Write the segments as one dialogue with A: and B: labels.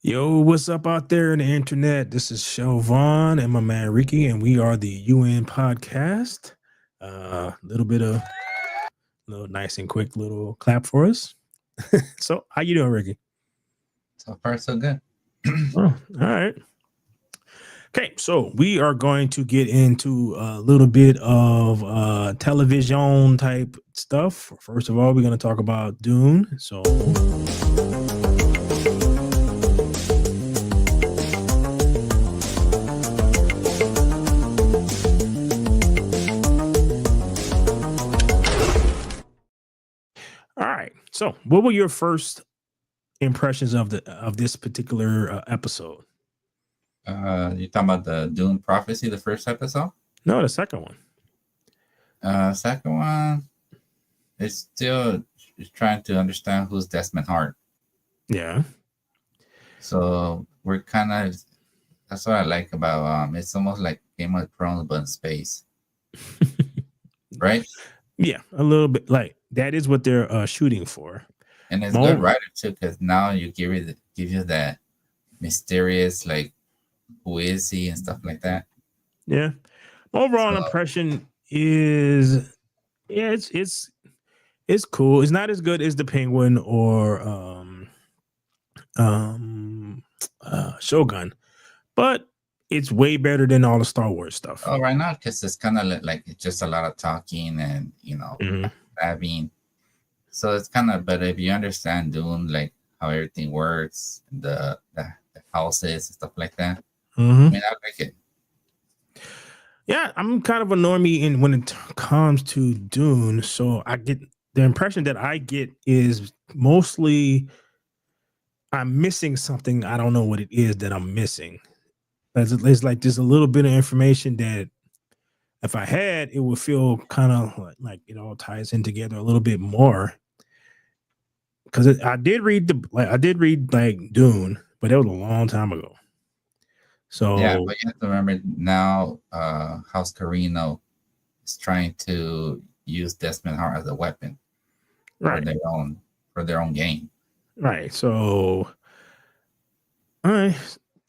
A: Yo, what's up out there in the internet? This is Vaughn and my man Ricky, and we are the UN podcast. Little bit of little nice and quick little clap for us. So, how you doing, Ricky?
B: So far, so good.
A: Oh, all right. Okay, so we are going to get into a little bit of television type stuff. First of all, we're going to talk about Dune. So, all right. So, what were your first impressions of this particular episode?
B: You talking about the Dune Prophecy, the first episode?
A: No, the second one.
B: Second one is still trying to understand who's Desmond Hart.
A: Yeah.
B: So we're kind of that's what I like about it's almost like Game of Thrones but in space, right?
A: Yeah, a little bit. Like that is what they're shooting for.
B: And it's good writer too, because now you give you that mysterious like who is he and stuff like that.
A: Yeah. Overall impression is it's cool. It's not as good as the Penguin or Shogun, but it's way better than all the Star Wars stuff.
B: Oh, right now because it's kind of like just a lot of talking and stabbing. So it's kind of, but if you understand Dune, like how everything works, the houses and stuff like that, I mean, I like it.
A: Yeah, I'm kind of a normie in when it comes to Dune, so I get the impression that I get is mostly I'm missing something. I don't know what it is that I'm missing. It's like there's a little bit of information that if I had, it would feel kind of like it all ties in together a little bit more. Because I did read like Dune, but that was a long time ago. So
B: yeah, but you have to remember now, House Carino is trying to use Desmond Hart as a weapon
A: right.
B: for their own game.
A: Right. So, all right,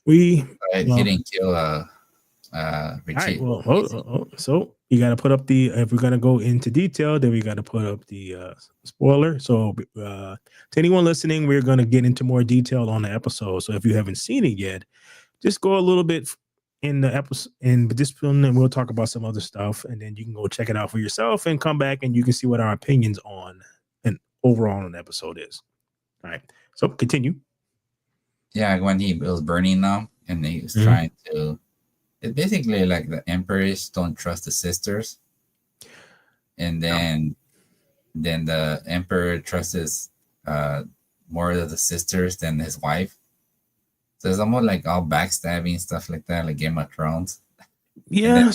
A: he
B: didn't kill
A: Richie. All right, so you got to put up the if we're gonna go into detail, then we got to put up the spoiler. So, to anyone listening, we're gonna get into more detail on the episode. So if you haven't seen it yet, just go a little bit in the episode in this film, and we'll talk about some other stuff, and then you can go check it out for yourself and come back and you can see what our opinions on and overall on the episode is. All right, so continue.
B: Yeah, when he was burning them and he was trying to, it's basically like the emperors don't trust the sisters, and then the emperor trusts more of the sisters than his wife. So it's almost like all backstabbing stuff like that, like Game of Thrones.
A: Yeah.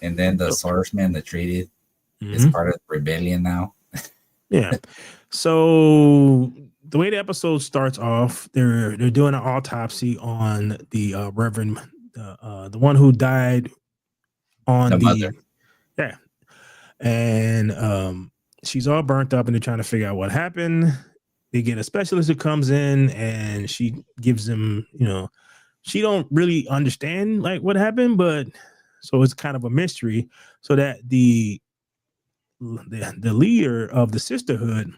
B: And then the swordsman, the treaty, is part of the rebellion now.
A: Yeah. So the way the episode starts off, they're doing an autopsy on the Reverend, the one who died on the
B: mother.
A: Yeah, and she's all burnt up, and they're trying to figure out what happened. They get a specialist who comes in, and she gives them, she don't really understand like what happened, but so it's kind of a mystery. So that the leader of the sisterhood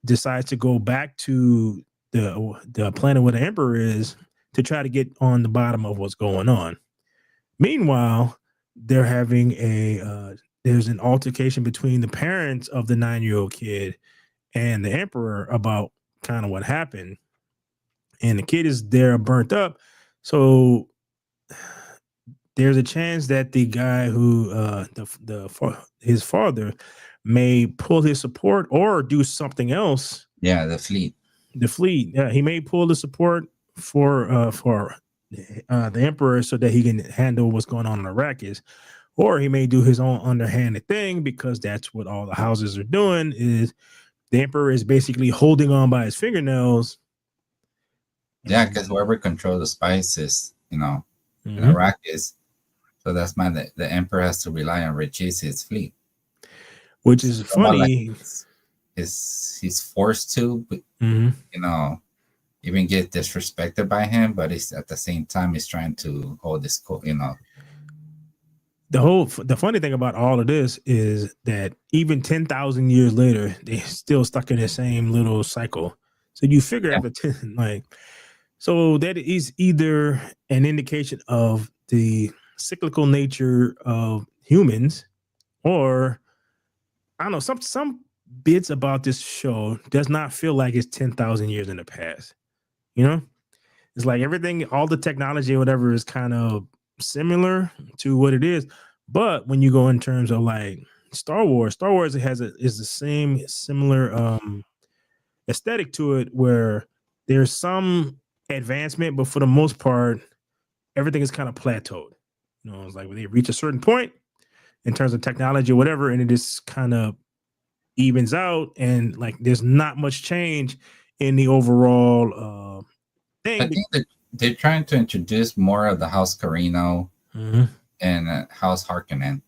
A: decides to go back to the planet where the emperor is to try to get on the bottom of what's going on. Meanwhile, they're having there's an altercation between the parents of the 9-year-old kid and the emperor about kind of what happened. And the kid is there burnt up. So there's a chance that the guy who his father may pull his support or do something else.
B: Yeah, the fleet.
A: Yeah, he may pull the support for the emperor so that he can handle what's going on in Arrakis, or he may do his own underhanded thing because that's what all the houses are doing. Is the emperor is basically holding on by his fingernails.
B: Yeah, because whoever controls the spices, in Arrakis, so that's why the emperor has to rely on his fleet,
A: which is funny.
B: Like he's forced to, but even get disrespected by him, but he's at the same time he's trying to hold this cool, you know.
A: The funny thing about all of this is that even 10,000 years later, they're still stuck in the same little cycle. So you figure
B: Yeah.
A: after 10, like, so that is either an indication of the cyclical nature of humans, or I don't know, some bits about this show does not feel like it's 10,000 years in the past. You know, it's like everything, all the technology or whatever is kind of similar to what it is. But when you go in terms of like Star Wars is the same similar aesthetic to it, where there's some advancement, but for the most part, everything is kind of plateaued. You know, it's like when they reach a certain point in terms of technology or whatever, and it just kind of evens out, and like there's not much change in the overall
B: I
A: thing.
B: think that they're trying to introduce more of the House Carino
A: Mhm.
B: and House Harkonnen.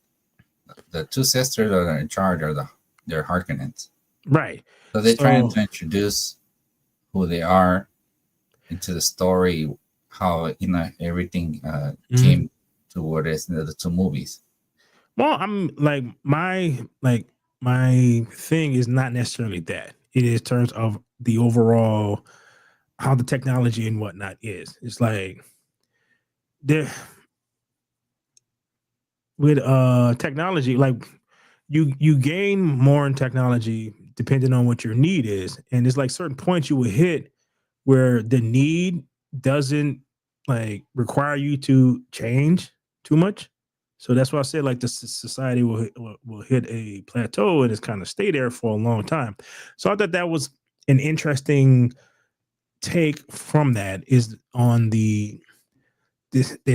B: The two sisters that are in charge are they're Harkonnens.
A: Right.
B: So they're trying
A: So
B: to introduce who they are into the story, how you know everything
A: mhm.
B: came to what is the two movies.
A: Well, I'm like my thing is not necessarily that. It is terms of the overall how the technology and whatnot is. It's like there with technology, like you gain more in technology depending on what your need is. And it's like certain points you will hit where the need doesn't like require you to change too much. So that's why I said like the society will hit a plateau and it's kind of stay there for a long time. So I thought that was an interesting take from that is on they're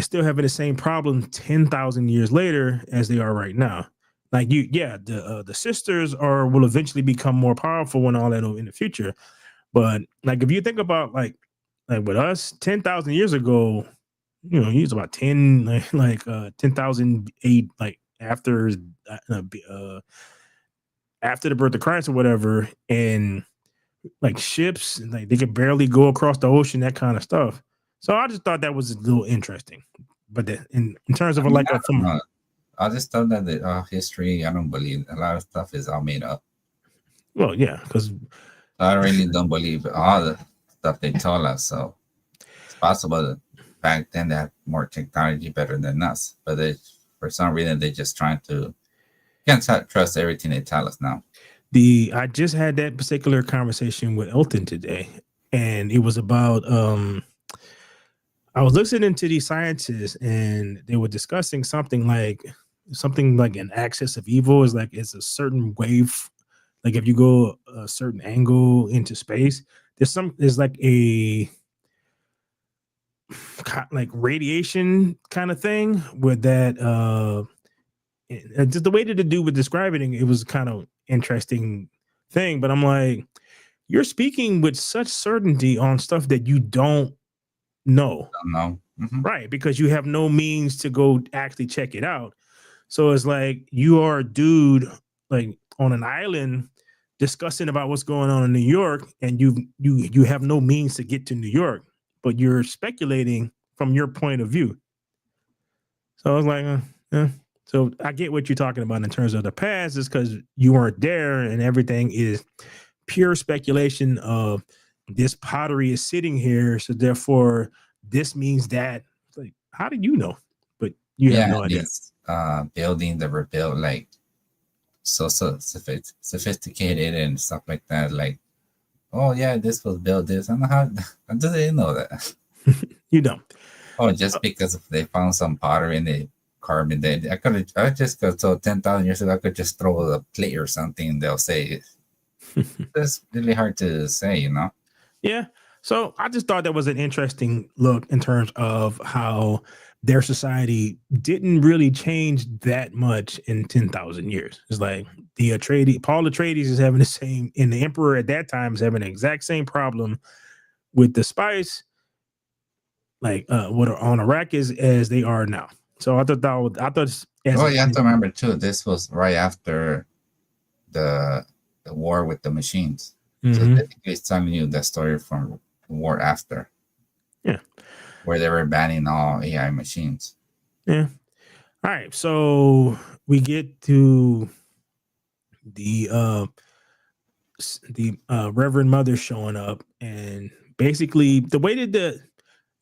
A: still having the same problem 10,000 years later as they are right now. Like yeah, the sisters are will eventually become more powerful when all that in the future. But like if you think about like with us 10,000 years ago, you know, he was about 10 like 10,008 like after the birth of Christ or whatever, and like ships like they could barely go across the ocean, that kind of stuff. So I just thought that was a little interesting. But in terms
B: I
A: of
B: mean,
A: like
B: I
A: a
B: don't
A: from
B: know. I just thought that the history. I don't believe a lot of stuff is all made up.
A: well, yeah, because
B: I really don't believe all the stuff they told us. So it's possible that back then they had more technology better than us, but they, for some reason, they're just trying to can't trust everything they tell us now.
A: the I just had that particular conversation with Elton today, and it was about I was listening to these scientists and they were discussing something like an axis of evil is like it's a certain wave. Like if you go a certain angle into space, there's like a like radiation kind of thing with that just the way that the dude was describing it was kind of interesting thing. But I'm like, you're speaking with such certainty on stuff that you don't know.
B: Don't know.
A: Right, because you have no means to go actually check it out. So it's like you are a dude like on an island discussing about what's going on in New York, and you have no means to get to New York, but you're speculating from your point of view. So I was like, eh. So I get what you're talking about in terms of the past, is because you weren't there, and everything is pure speculation of this pottery is sitting here, so therefore this means that. It's like, how do you know? But you have
B: Yeah,
A: no idea.
B: these buildings that were built like sophisticated and stuff like that. Like, oh yeah, this was built this. I don't know how do they know that?
A: You don't.
B: Oh, just because if they found some pottery and they carved it, I just got so 10,000 years ago I could just throw a plate or something and they'll say it's really hard to say, you know.
A: Yeah. So I just thought that was an interesting look in terms of how their society didn't really change that much in 10,000 years. It's like the Atreides, Paul Atreides is having the same, and the Emperor at that time is having the exact same problem with the spice, like what are on Iraq is as they are now. So I thought as
B: Oh,
A: a
B: you have to remember too. This was right after the the war with the machines. So
A: Mhm.
B: basically, it's telling you that story from. war after.
A: Yeah.
B: Where they were banning all AI machines.
A: Yeah. All right. So we get to the Reverend Mother showing up, and basically the way that the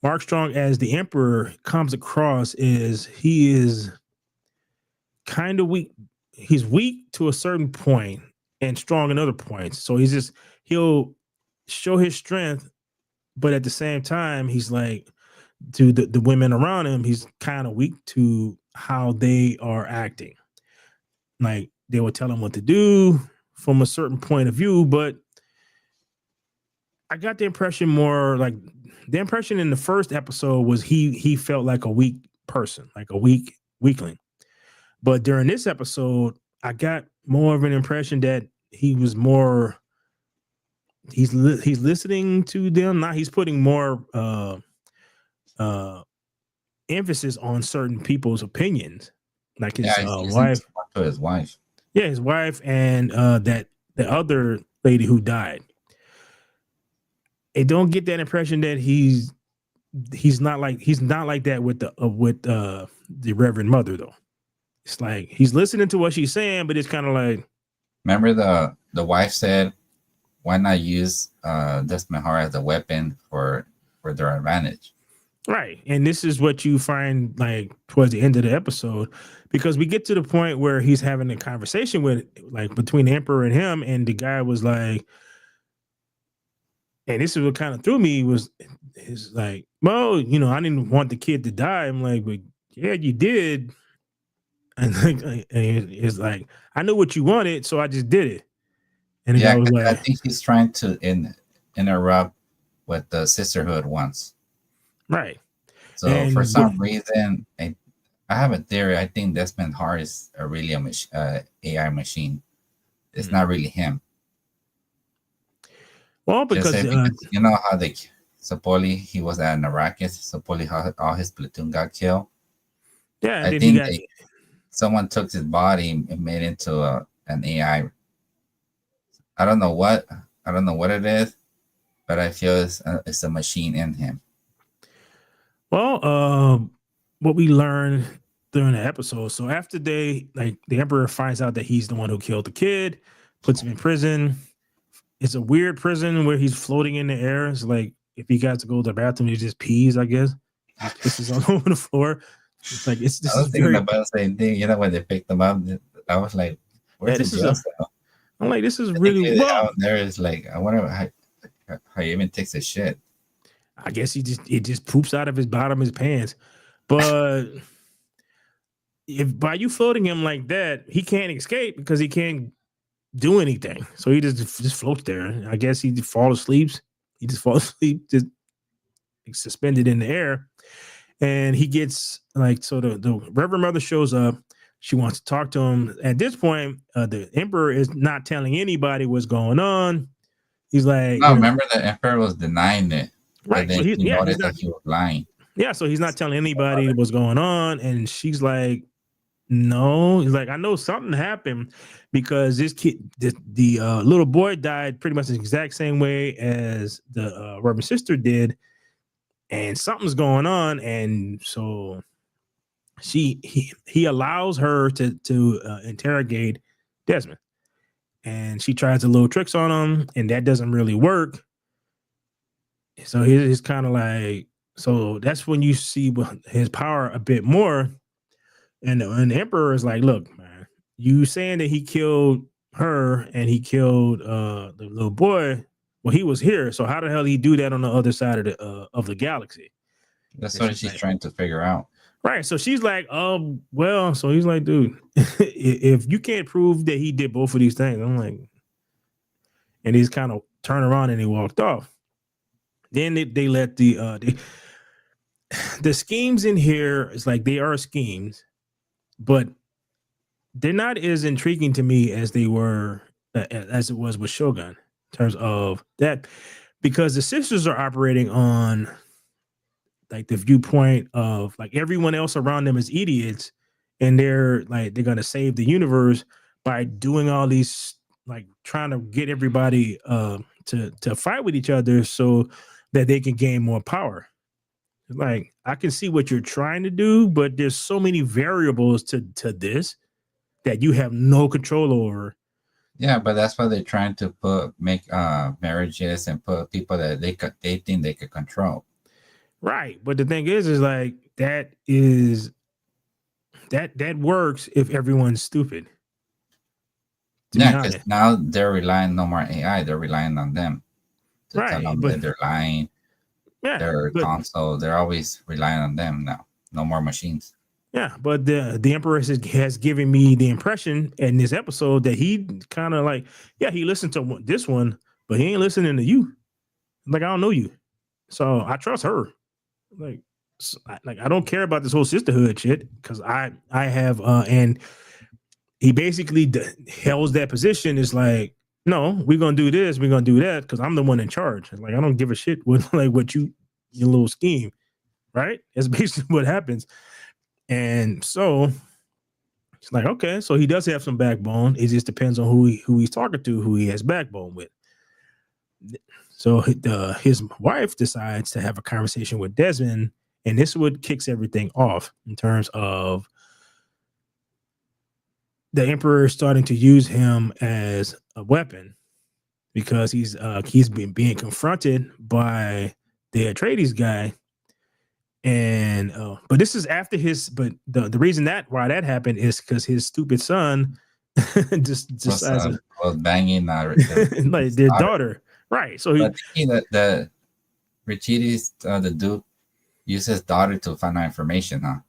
A: Mark Strong as the Emperor comes across is he is kind of weak. He's weak to a certain point and strong in other points. So he'll show his strength, but at the same time, he's like to the women around him, he's kind of weak to how they are acting. Like they will tell him what to do from a certain point of view, but I got the impression more like the impression in the first episode was he felt like a weak person, like a weakling. But during this episode, I got more of an impression that he was more he's listening to them. Now he's putting more uh emphasis on certain people's opinions, like his
B: Yeah, he's listening
A: wife.
B: to his wife.
A: Yeah, his wife and that the other lady who died. I don't get that impression that he's not like that with the Reverend Mother though. It's like he's listening to what she's saying, but it's kind of like
B: Remember the wife said, "Why not use Desmond Hart as a weapon for their advantage?"
A: right. And this is what you find like towards the end of the episode, because we get to the point where he's having a conversation with like between the Emperor and him, and the guy was like, and this is what kind of threw me was is like, well, I didn't want the kid to die. I'm like, but yeah, you did. And it's like, I knew what you wanted, so I just did it. And the guy
B: Yeah,
A: was
B: 'cause I
A: like,
B: think he's trying to interrupt what the sisterhood wants.
A: right.
B: So for
A: And what
B: some reason, I have a theory. I think Desmond Hart is really a AI machine. It's not really him.
A: well,
B: Just
A: because
B: say because you know how they supposedly he was at Arrakis. Supposedly how all his platoon got killed.
A: yeah, and
B: I
A: then he
B: think
A: got
B: someone took his body and made it into an AI. I don't know what it is, but I feel it's a machine in him.
A: well, what we learned during the episode. So after the Emperor finds out that he's the one who killed the kid, puts him in prison. It's a weird prison where he's floating in the air. It's like if he got to go to the bathroom, he just pees, I guess. Just pisses all over the floor. It's like this
B: I
A: is
B: was thinking
A: very
B: about the same thing. You know, when they picked them up, I was like,
A: yeah,
B: "Where's the
A: this is
B: jail
A: a
B: cell?"
A: I'm like, this is really
B: Technically, the
A: well.
B: out there is like, I wonder how he even takes a shit.
A: I guess it just poops out of his bottom of his pants. But if by you floating him like that, he can't escape because he can't do anything. So he just floats there. I guess he just falls asleep. He just falls asleep, just suspended in the air. And he gets like so the Reverend Mother shows up. She wants to talk to him. At this point, the Emperor is not telling anybody what's going on. He's like,
B: No, remember the emperor was denying it, but
A: right. So
B: then he
A: he's
B: noticed
A: not
B: that he was lying.
A: yeah, so he's not telling anybody what's going on. And she's like, no. He's like, I know something happened because this kid, the little boy died pretty much the exact same way as the Reverend sister did. And something's going on. And so he allows her to interrogate Desmond. And she tries a little tricks on him, and that doesn't really work. So he's kind of like, so that's when you see his power a bit more. And the Emperor is like, look, man, you saying that he killed her and he killed the little boy. Well, he was here. So how the hell he do that on the other side of the galaxy?
B: That's
A: And
B: what
A: she's
B: she's
A: like,
B: trying to figure out.
A: right. So she's like, well, so he's like, dude, if you can't prove that he did both of these things, I'm like, and he's kind of turned around and he walked off. Then they let the schemes in here. It's like they are schemes, but they're not as intriguing to me as they were as it was with Shogun in terms of that, because the sisters are operating on like the viewpoint of like everyone else around them is idiots, and they're gonna save the universe by doing all these like trying to get everybody to fight with each other so that they can gain more power. Like, I can see what you're trying to do, but there's so many variables to this that you have no control over.
B: Yeah, but that's why they're trying to make marriages and put people that they think they could control.
A: Right. But the thing is like that works if everyone's stupid, to be
B: Yeah, because
A: honest.
B: now they're relying no more AI. They're relying on them to tell
A: Right.
B: them
A: But
B: that they're lying.
A: yeah,
B: Their
A: but
B: console, they're always relying on them now. No more machines.
A: yeah, but the emperor has given me the impression in this episode that he kind of like, yeah, he listened to this one, but he ain't listening to you. Like, I don't know you, so I trust her. Like, I don't care about this whole sisterhood shit because I have and he basically held that position. Is like, no, we're gonna do this, we're gonna do that because I'm the one in charge. Like, I don't give a shit what like what your little scheme, right? That's basically what happens. And so it's like, okay, so he does have some backbone. It just depends on who he's talking to, who he has backbone with. So his wife decides to have a conversation with Desmond, and this is what kicks everything off in terms of the Emperor starting to use him as a weapon because he's been being confronted by the Atreides guy. And but this is after his but the reason that why that happened is because his stupid son just
B: Was
A: decides to
B: was banging
A: like
B: his
A: their
B: daughter.
A: daughter, right? So
B: But thinking that the Richides, the Duke, used his daughter to find out information, huh?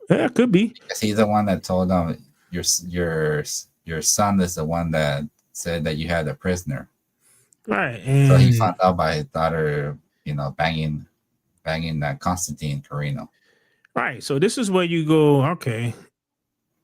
A: yeah, could be
B: Because he's the one that told them your son is the one that said that you had a prisoner.
A: right,
B: So he
A: and
B: found out by his daughter, banging that Constantine Carino.
A: right. So this is where you go. Okay,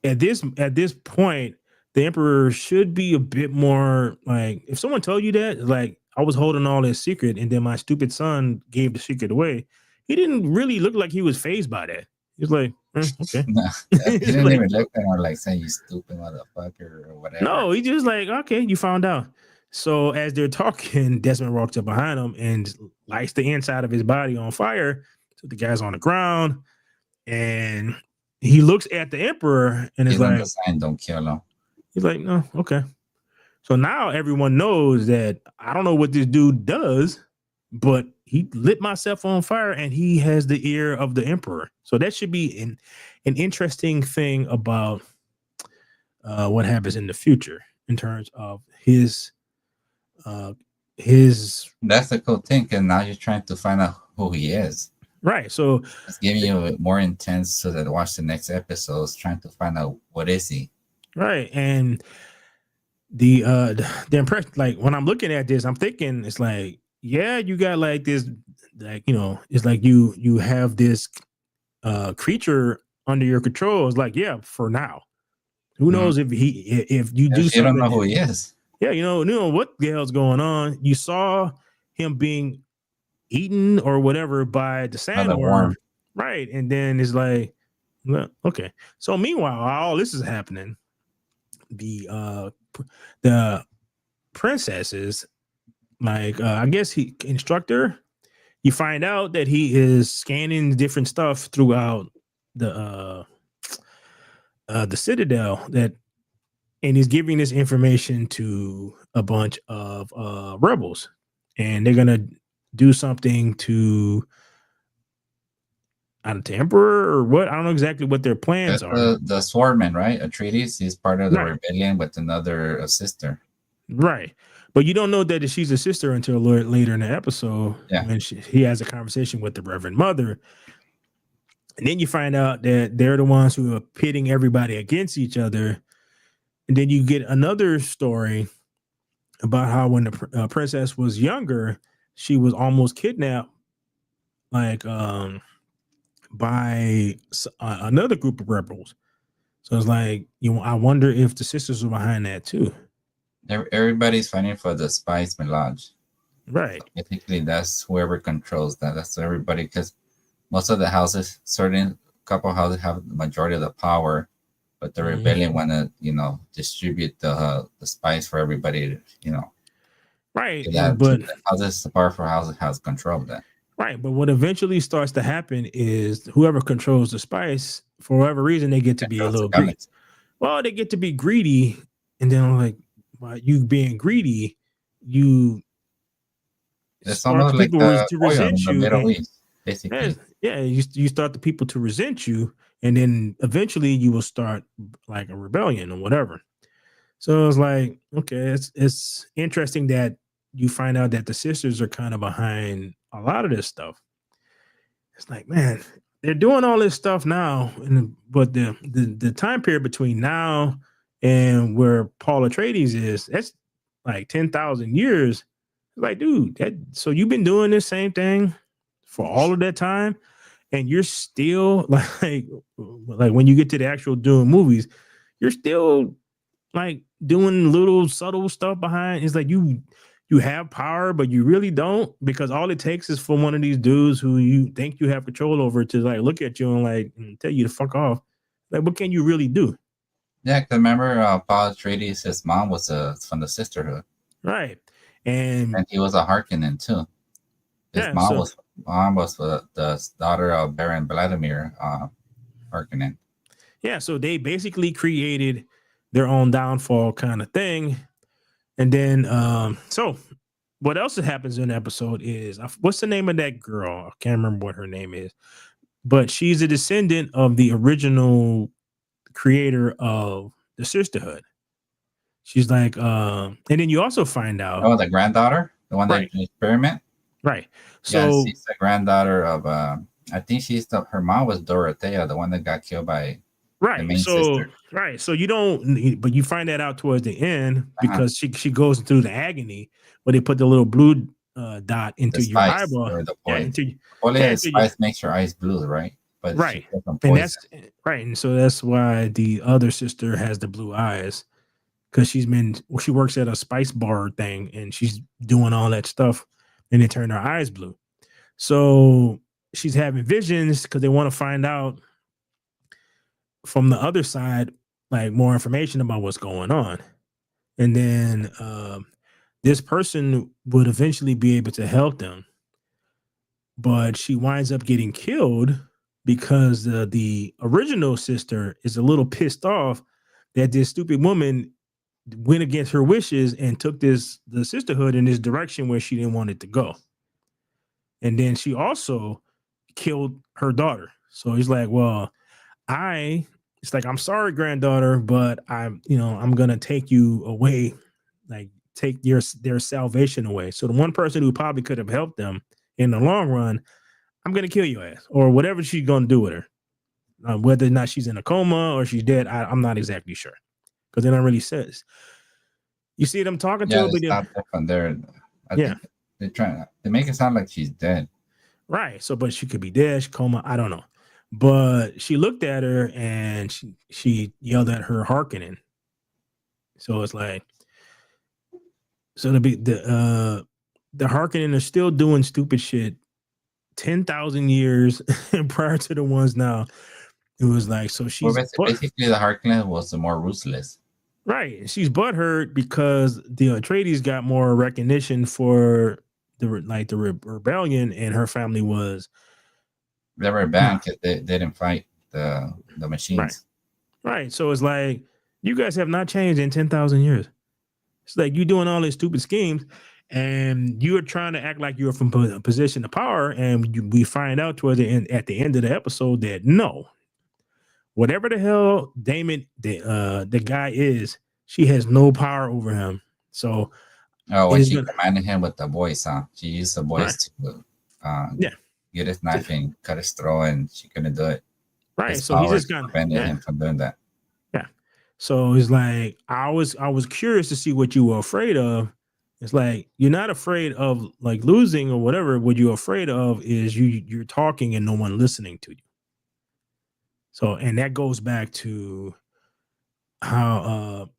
A: at this point, the Emperor should be a bit more like if someone told you that, like I was holding all this secret, and then my stupid son gave the secret away. He didn't really look like he was phased by that. He's like, okay.
B: No, he
A: He's
B: didn't
A: like,
B: even look at her like saying you stupid motherfucker or whatever.
A: no, he just like, okay, you found out. So as they're talking, Desmond walks up behind him and lights the inside of his body on fire. So the guy's on the ground, and he looks at the Emperor and is
B: Give them
A: like,
B: the sign, don't kill him.
A: he's like, no, okay. So now everyone knows that I don't know what this dude does, but he lit myself on fire and he has the ear of the Emperor. So that should be an interesting thing about what happens in the future in terms of uh, his
B: That's the cool thing, because now you're trying to find out who he is.
A: right. So
B: It's giving you a more intense so that watch the next episodes, trying to find out what is he.
A: right, and the impression, like when I'm looking at this, I'm thinking it's like, yeah, you got like this, like it's like you have this creature under your control. It's like, yeah, for now. Who
B: Mhm.
A: knows if you do
B: Because you don't
A: something?
B: know who he is.
A: Yeah, you know what the hell's going on. You saw him being eaten or whatever by the
B: Another
A: sandworm,
B: worm.
A: right? And then it's like, well, okay. So meanwhile, while all this is happening, the princesses, like I guess he instructor, you find out that he is scanning different stuff throughout the citadel that and he's giving this information to a bunch of rebels, and they're gonna do something to I don't know, to emperor or what. I don't know exactly what their plans
B: That's
A: are.
B: the swordman, right? Atreides. He's part of the
A: Right,
B: rebellion with another sister.
A: right. But you don't know that she's a sister until later in the episode
B: Yeah.
A: when he has a conversation with the Reverend Mother. And then you find out that they're the ones who are pitting everybody against each other. And then you get another story about how when the princess was younger, she was almost kidnapped, like by another group of rebels. So it's like I wonder if the sisters are behind that too.
B: Everybody's fighting for the spice melange.
A: Right.
B: So basically, that's whoever controls that. That's everybody, because most of the houses, certain couple houses have the majority of the power, but the
A: Mhm.
B: rebellion want to, distribute the spice for everybody.
A: Right.
B: That
A: But
B: how this is powerful has control of that.
A: right. But what eventually starts to happen is whoever controls the spice, for whatever reason, they get to be a
B: Controls the
A: little greedy.
B: galaxy.
A: Well, they get to be greedy, and then I'm like, by you being greedy, you
B: It's
A: start
B: almost like
A: people
B: the
A: to
B: oil in
A: resent
B: the
A: you,
B: Middle
A: and
B: East,
A: yeah,
B: basically.
A: yeah, you start the people to resent you, and then eventually you will start like a rebellion or whatever. So it's like, okay, it's interesting that you find out that the sisters are kind of behind a lot of this stuff. It's like, man, they're doing all this stuff now, but the time period between now and where Paul Atreides is, that's like 10,000 years. Like, dude, so you've been doing this same thing for all of that time, and you're still like when you get to the actual Dune movies, you're still like doing little subtle stuff behind. It's like you have power, but you really don't, because all it takes is for one of these dudes who you think you have control over to like look at you and like tell you to fuck off. Like, what can you really do?
B: Yeah, because remember, Paul Atreides, his mom was from the Sisterhood,
A: Right. And
B: and he was a Harkonnen too. His
A: yeah, so
B: mom was the daughter of Baron Vladimir Harkonnen.
A: yeah, so they basically created their own downfall kind of thing. And then so what else that happens in the episode is what's the name of that girl? I can't remember what her name is, but she's a descendant of the original creator of the sisterhood. She's like, and then you also find out,
B: Oh, the granddaughter, the one that
A: right,
B: did the experiment.
A: right.
B: Yeah,
A: So,
B: she's the granddaughter of. I think her mom was Dorothea, the one that got killed by the
A: right.
B: main
A: So,
B: sister.
A: right. So you don't, but you find that out towards the end
B: Uh-huh.
A: because she goes through the agony where they put the little blue dot
B: The
A: into your
B: spice
A: eyeball.
B: or the
A: Yeah,
B: poison.
A: yeah,
B: The
A: into you.
B: spice makes your eyes blue, right? But she
A: Right.
B: put some
A: And
B: poison.
A: that's right. And so that's why the other sister has the blue eyes, because she works at a spice bar thing and she's doing all that stuff, and they turn her eyes blue. So she's having visions because they want to find out from the other side, like more information about what's going on. And then this person would eventually be able to help them, but she winds up getting killed because the original sister is a little pissed off that this stupid woman went against her wishes and took the sisterhood in this direction where she didn't want it to go. And then she also killed her daughter. So he's like, well, it's like, I'm sorry, granddaughter, but I'm gonna take you away, like take their salvation away. So the one person who probably could have helped them in the long run, I'm gonna kill your ass, or whatever she's gonna do with her. Whether or not she's in a coma or she's dead, I'm not exactly sure, because they don't really says. You see them talking to
B: Yeah,
A: her,
B: they
A: but
B: stopped there from there. I
A: yeah,
B: think they make it sound like she's dead.
A: right. So, but she could be dead, she coma, I don't know. But she looked at her and she yelled at her Harkonnen. So it's like, so the Harkonnen are still doing stupid shit 10,000 years prior to the ones now. It was like, so
B: Well,
A: she's but
B: basically, the Harkonnen was the more ruthless.
A: right. She's butthurt because the Atreides got more recognition for the rebellion, and her family was
B: They were banned because they didn't fight the
A: right.
B: machines.
A: Right. So it's like, you guys have not changed in 10,000 years. It's like you doing all these stupid schemes, and you're trying to act like you're from a position of power. And we find out towards at the end of the episode that no, whatever the hell Damon, the guy is, she has no power over him. So
B: Oh,
A: it
B: when
A: is
B: she
A: gonna,
B: commanded him with the voice, huh? She used the
A: right.
B: voice to uh,
A: Yeah.
B: get his knife and cut his throat, and she couldn't do it.
A: Right.
B: His
A: So he's
B: powers
A: just gonna,
B: prevented
A: yeah.
B: him from doing that.
A: Yeah. So it's like, I was curious to see what you were afraid of. It's like, you're not afraid of like losing or whatever. What you're afraid of is you're talking and no one listening to you. So, and that goes back to how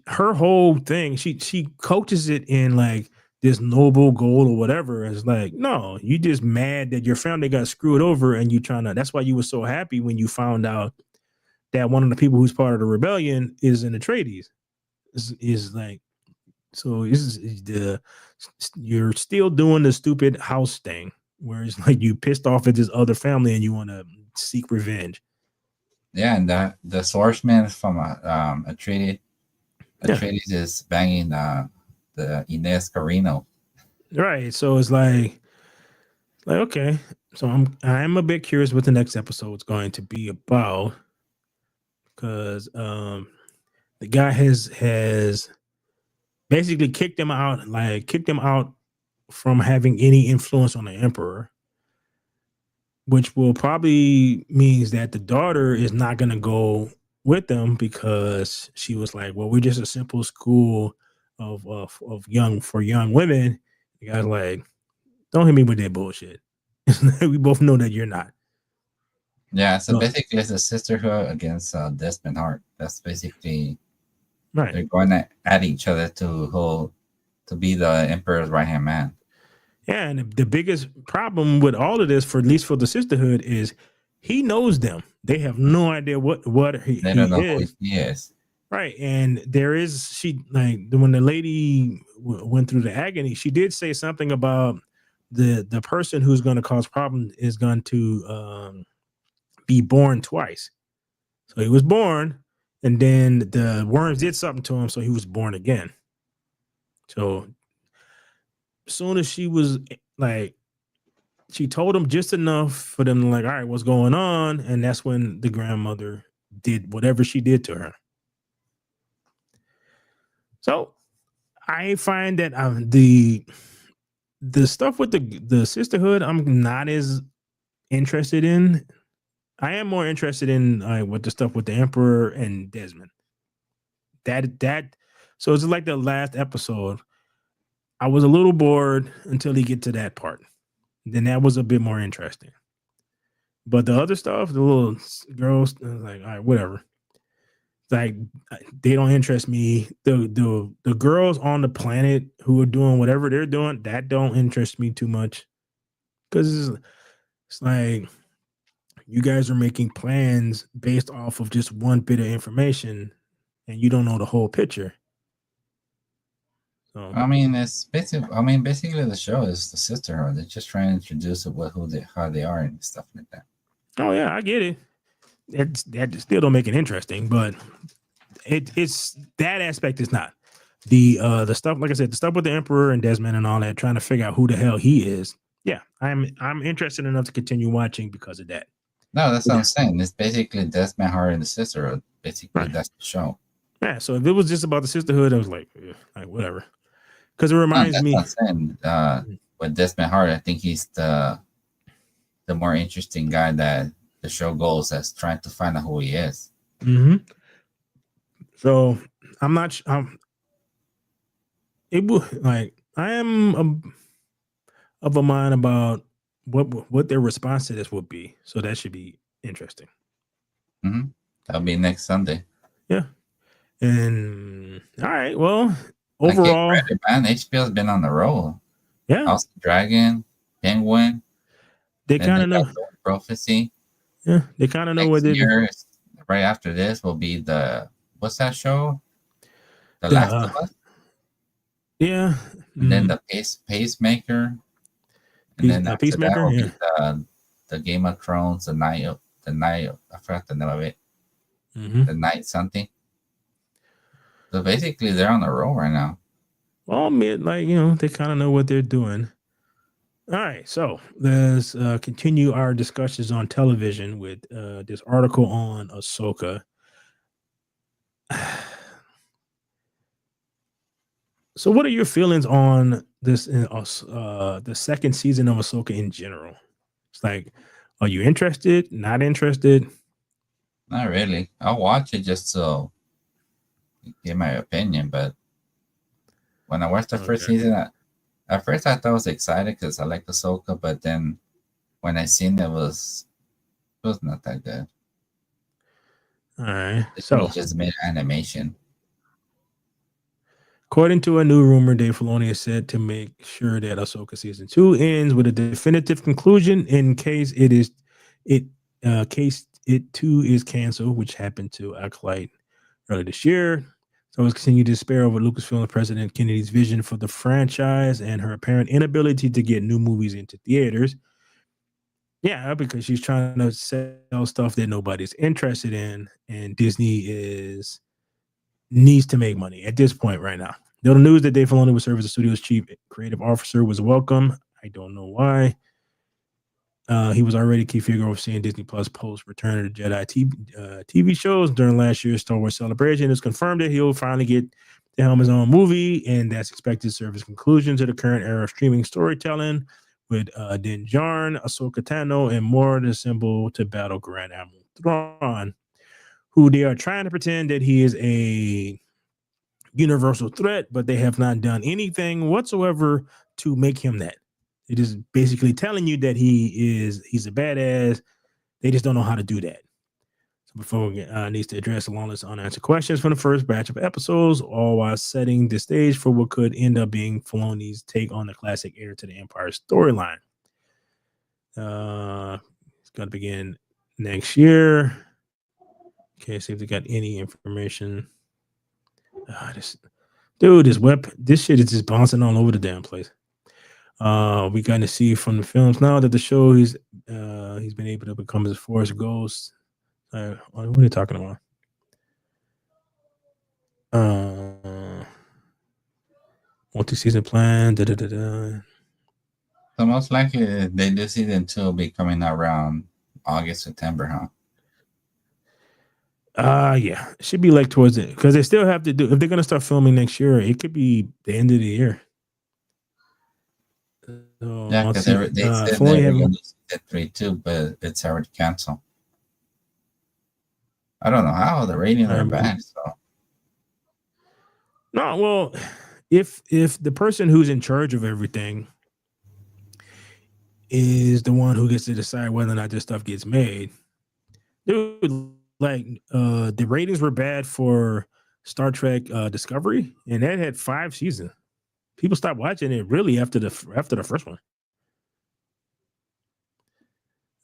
A: her whole thing, she coaches it in like this noble goal or whatever. It's like, no, you just mad that your family got screwed over, and you trying to, that's why you were so happy when you found out that one of the people who's part of the rebellion is an Atreides. Is like, So is the you're still doing the stupid house thing, where it's like you pissed off at this other family and you want to seek revenge.
B: Yeah, and the swordsman from
A: Yeah,
B: Atreides is banging the Inez Carino.
A: right. So it's like okay. So I'm a bit curious what the next episode is going to be about, because the guy has basically kicked him out from having any influence on the emperor, which will probably means that the daughter is not going to go with them, because she was like, well, we're just a simple school of young women. The guy's like, don't hit me with that bullshit. We both know that you're not.
B: Yeah, so
A: No,
B: basically it's a sisterhood against Desmond Hart. That's basically
A: right.
B: they're going at each other to be the emperor's right hand man.
A: Yeah, and the biggest problem with all of this, for at least for the sisterhood, is he knows them. They have no idea what
B: They
A: he
B: don't know who
A: is.
B: he is.
A: Right, and there is she like when the lady went through the agony, she did say something about the person who's going to cause problems is going to be born twice. So he was born, and then the worms did something to him, so he was born again. So as soon as she was like, she told him just enough for them to like, all right, what's going on? And that's when the grandmother did whatever she did to her. So I find that the stuff with the sisterhood, I'm not as interested in. I am more interested in with the stuff with the emperor and Desmond. That so it's like the last episode. I was a little bored until he get to that part. Then that was a bit more interesting. But the other stuff, the little girls, I was like, all right, whatever. Like they don't interest me. The girls on the planet who are doing whatever they're doing, that don't interest me too much. Because it's like you guys are making plans based off of just one bit of information, and you don't know the whole picture. So,
B: I mean, it's basically. I mean, basically, the show is the sisterhood. They're just trying to introduce it with how they are, and stuff like that.
A: oh yeah, I get it. That still don't make it interesting, but it's that aspect is not the stuff. Like I said, the stuff with the emperor and Desmond and all that, trying to figure out who the hell he is. Yeah, I'm interested enough to continue watching because of that.
B: No, that's what I'm
A: Yeah,
B: saying. It's basically Desmond Hart and the sisterhood. Basically,
A: right.
B: that's the show.
A: Yeah, so if it was just about the sisterhood, I was like whatever. Because it
B: No,
A: reminds
B: that's what
A: me.
B: I'm saying. With Desmond Hart, I think he's the more interesting guy that the show goes as trying to find out who he is.
A: Mm-hmm. So I'm not. It will like I am of a mind about what their response to this would be. So that should be interesting.
B: Hmm. That'll be next Sunday.
A: Yeah. And all right. Well,
B: I get
A: overall,
B: credit, man. HBO's been on the roll.
A: yeah,
B: House of Dragon, Penguin,
A: they
B: then
A: kind
B: they
A: of
B: got
A: know.
B: Dune Prophecy.
A: Yeah, they kind of know what
B: Next
A: they do.
B: year, right after this, will be the what's that show? The
A: The
B: Last of Us,
A: yeah,
B: and then
A: mm,
B: the Pacemaker, and then after that
A: Peacemaker.
B: will
A: Yeah.
B: be the Game of Thrones, I forgot the name of it,
A: Hmm.
B: the Night something. So basically, they're on the roll right now.
A: Well, like they kind of know what they're doing. All right, so let's continue our discussions on television with this article on Ahsoka. So, what are your feelings on this? The second season of Ahsoka in general. It's like, are you interested? Not interested?
B: Not really. I'll watch it just to give my opinion, but when I watched the first
A: Okay.
B: season, at first I thought I was excited because I like Ahsoka, but then when I seen it was not that good.
A: All right.
B: I think
A: So,
B: it just made animation.
A: according to a new rumor, Dave Filoni is said to make sure that Ahsoka season 2 ends with a definitive conclusion in case it case it too is canceled, which happened to Acolyte earlier this year. There was continued despair over Lucasfilm and President Kennedy's vision for the franchise and her apparent inability to get new movies into theaters. Yeah, because she's trying to sell stuff that nobody's interested in, and Disney is needs to make money at this point right now. Though the news that Dave Filoni would serve as the studio's chief creative officer was welcome, I don't know why. He was already a key figure overseeing Disney Plus post Return of the Jedi TV shows during last year's Star Wars celebration. It's confirmed that he'll finally get the helm his own movie, and that's expected to serve as conclusion to the current era of streaming storytelling with Din Djarin, Ahsoka Tano, and more to assemble to battle Grand Admiral Thrawn, who they are trying to pretend that he is a universal threat, but they have not done anything whatsoever to make him that. It is basically telling you that he's a badass. They just don't know how to do that. So before we needs to address a long list of unanswered questions from the first batch of episodes, all while setting the stage for what could end up being Filoni's take on the classic heir to the Empire storyline. It's going to begin next year. Okay, see if they got any information. This shit is just bouncing all over the damn place. We got to see from the films now that the show he's been able to become his Force Ghost. What are you talking about? Multi-season plan.
B: So most likely they do season 2 will be coming around August, September, huh?
A: Yeah, it should be like towards it because they still have to do. If they're gonna start filming next year, it could be the end of the year.
B: Yeah, because they said they were going to do season 3 too, but it's already canceled. I don't know how the ratings are bad. So
A: no, well, if the person who's in charge of everything is the one who gets to decide whether or not this stuff gets made, dude, like the ratings were bad for Star Trek Discovery, and that had 5 seasons. People stopped watching it really after the first one.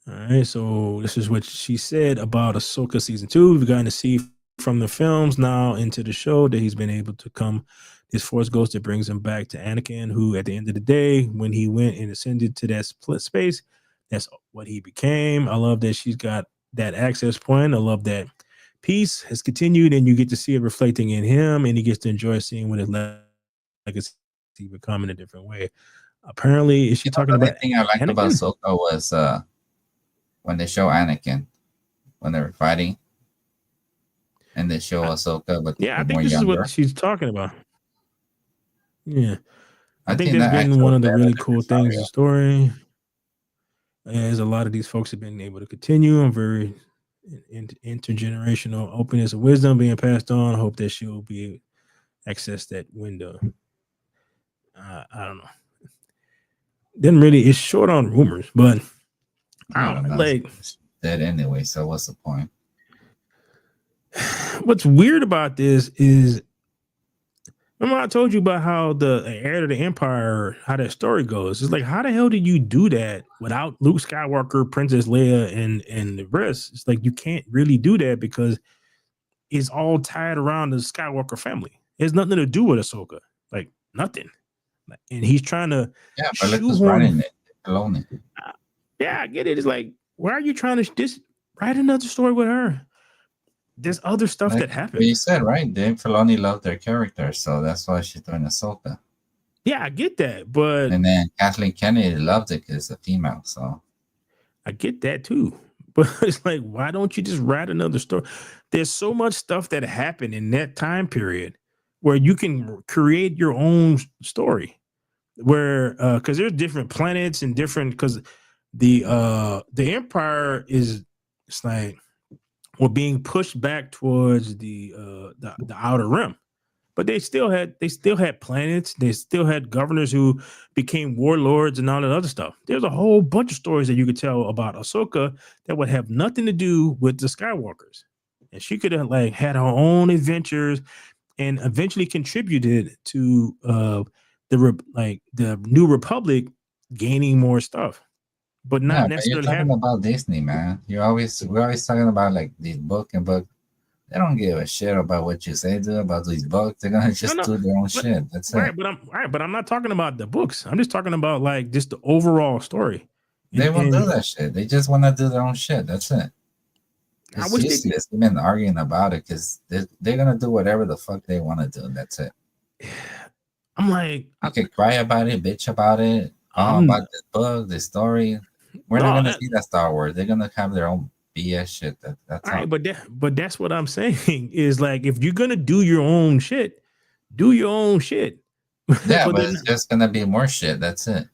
A: All right, so this is what she said about Ahsoka season 2. We've gotten to see from the films now into the show that he's been able to come this Force Ghost that brings him back to Anakin, who at the end of the day, when he went and ascended to that split space, that's what he became. I love that she's got that access point. I love that peace has continued, and you get to see it reflecting in him, and he gets to enjoy seeing what his legacy become in a different way. Apparently, is she talking about?
B: The thing I liked about Ahsoka was when they show Anakin when they were fighting, and they show Ahsoka, but
A: I think this
B: younger.
A: is what she's talking about. Yeah, I think that's been one of the really cool things in the story. As a lot of these folks have been able to continue, I'm very intergenerational openness and wisdom being passed on. I hope that she'll be access that window. I don't know. Didn't really. It's short on rumors, but I don't know. Like
B: dead anyway. So what's the point?
A: What's weird about this is, remember I told you about how the heir to the Empire, how that story goes. It's like, how the hell did you do that without Luke Skywalker, Princess Leia, and the rest? It's like you can't really do that because it's all tied around the Skywalker family. It has nothing to do with Ahsoka, like nothing. And he's trying to
B: shoehorn it alone.
A: Yeah, I get it. It's like, why are you trying to just write another story with her? There's other stuff that happened.
B: You said, right? Dave Filoni loved their character, so that's why she's doing Ahsoka.
A: Yeah, I get that, but
B: and then Kathleen Kennedy loved it because it's a female, so
A: I get that too. But it's like, why don't you just write another story? There's so much stuff that happened in that time period where you can create your own story. Where because there's different planets and different, because the Empire is, it's like we're being pushed back towards the outer rim, but they still had planets. They still had governors who became warlords and all that other stuff. There's a whole bunch of stories that you could tell about Ahsoka that would have nothing to do with the Skywalkers, and she could have like had her own adventures and eventually contributed to the New Republic gaining more stuff. But not necessarily.
B: You're talking about Disney, man. We're always talking about like these book and They don't give a shit about what you say to about these books. They're gonna just
A: No,
B: do their own
A: but
B: shit. That's it.
A: but I'm not talking about the books. I'm just talking about like just the overall story.
B: They won't do
A: And
B: that shit. They just want to do their own shit. That's it.
A: I
B: It's
A: wish they did.
B: useless even arguing about it because they're gonna do whatever the fuck they want to do. That's it.
A: I'm like,
B: You can cry about it, bitch about it,
A: I'm
B: about this book, this story. We're not
A: no,
B: gonna see that Star Wars. They're gonna have their own BS shit. That's
A: all
B: all.
A: right, but that's what I'm saying is like if you're gonna do your own shit, do your own shit.
B: Yeah,
A: but
B: but
A: they're
B: it's
A: not,
B: just gonna be more shit. That's it.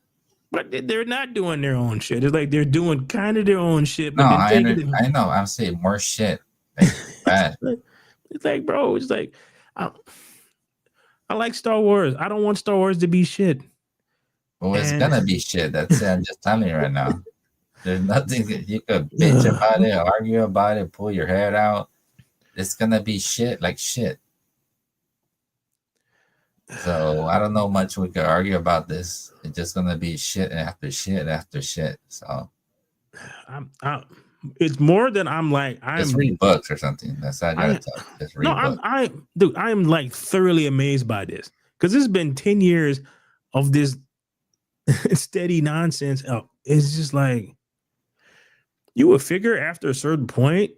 A: they're not doing their own shit. It's like they're doing kind of their own shit,
B: No,
A: but then taking it.
B: I know. I'm saying more shit. Like bad.
A: It's like, bro, it's like I, I like Star Wars. I don't want Star Wars to be shit.
B: Well, it's
A: And
B: gonna be shit. That's it. I'm just telling you right now. There's nothing that you could bitch about
A: ugh,
B: it, argue about it, pull your head out. It's gonna be shit like shit. So I don't know much we could argue about this. It's just gonna be shit after shit after shit. So
A: I, it's more than I'm like
B: just read books or something. That's all I gotta
A: I
B: tell you. Just
A: no,
B: read books.
A: dude, I am like thoroughly amazed by this because it's been 10 years of this steady nonsense. It's just like you would figure after a certain point,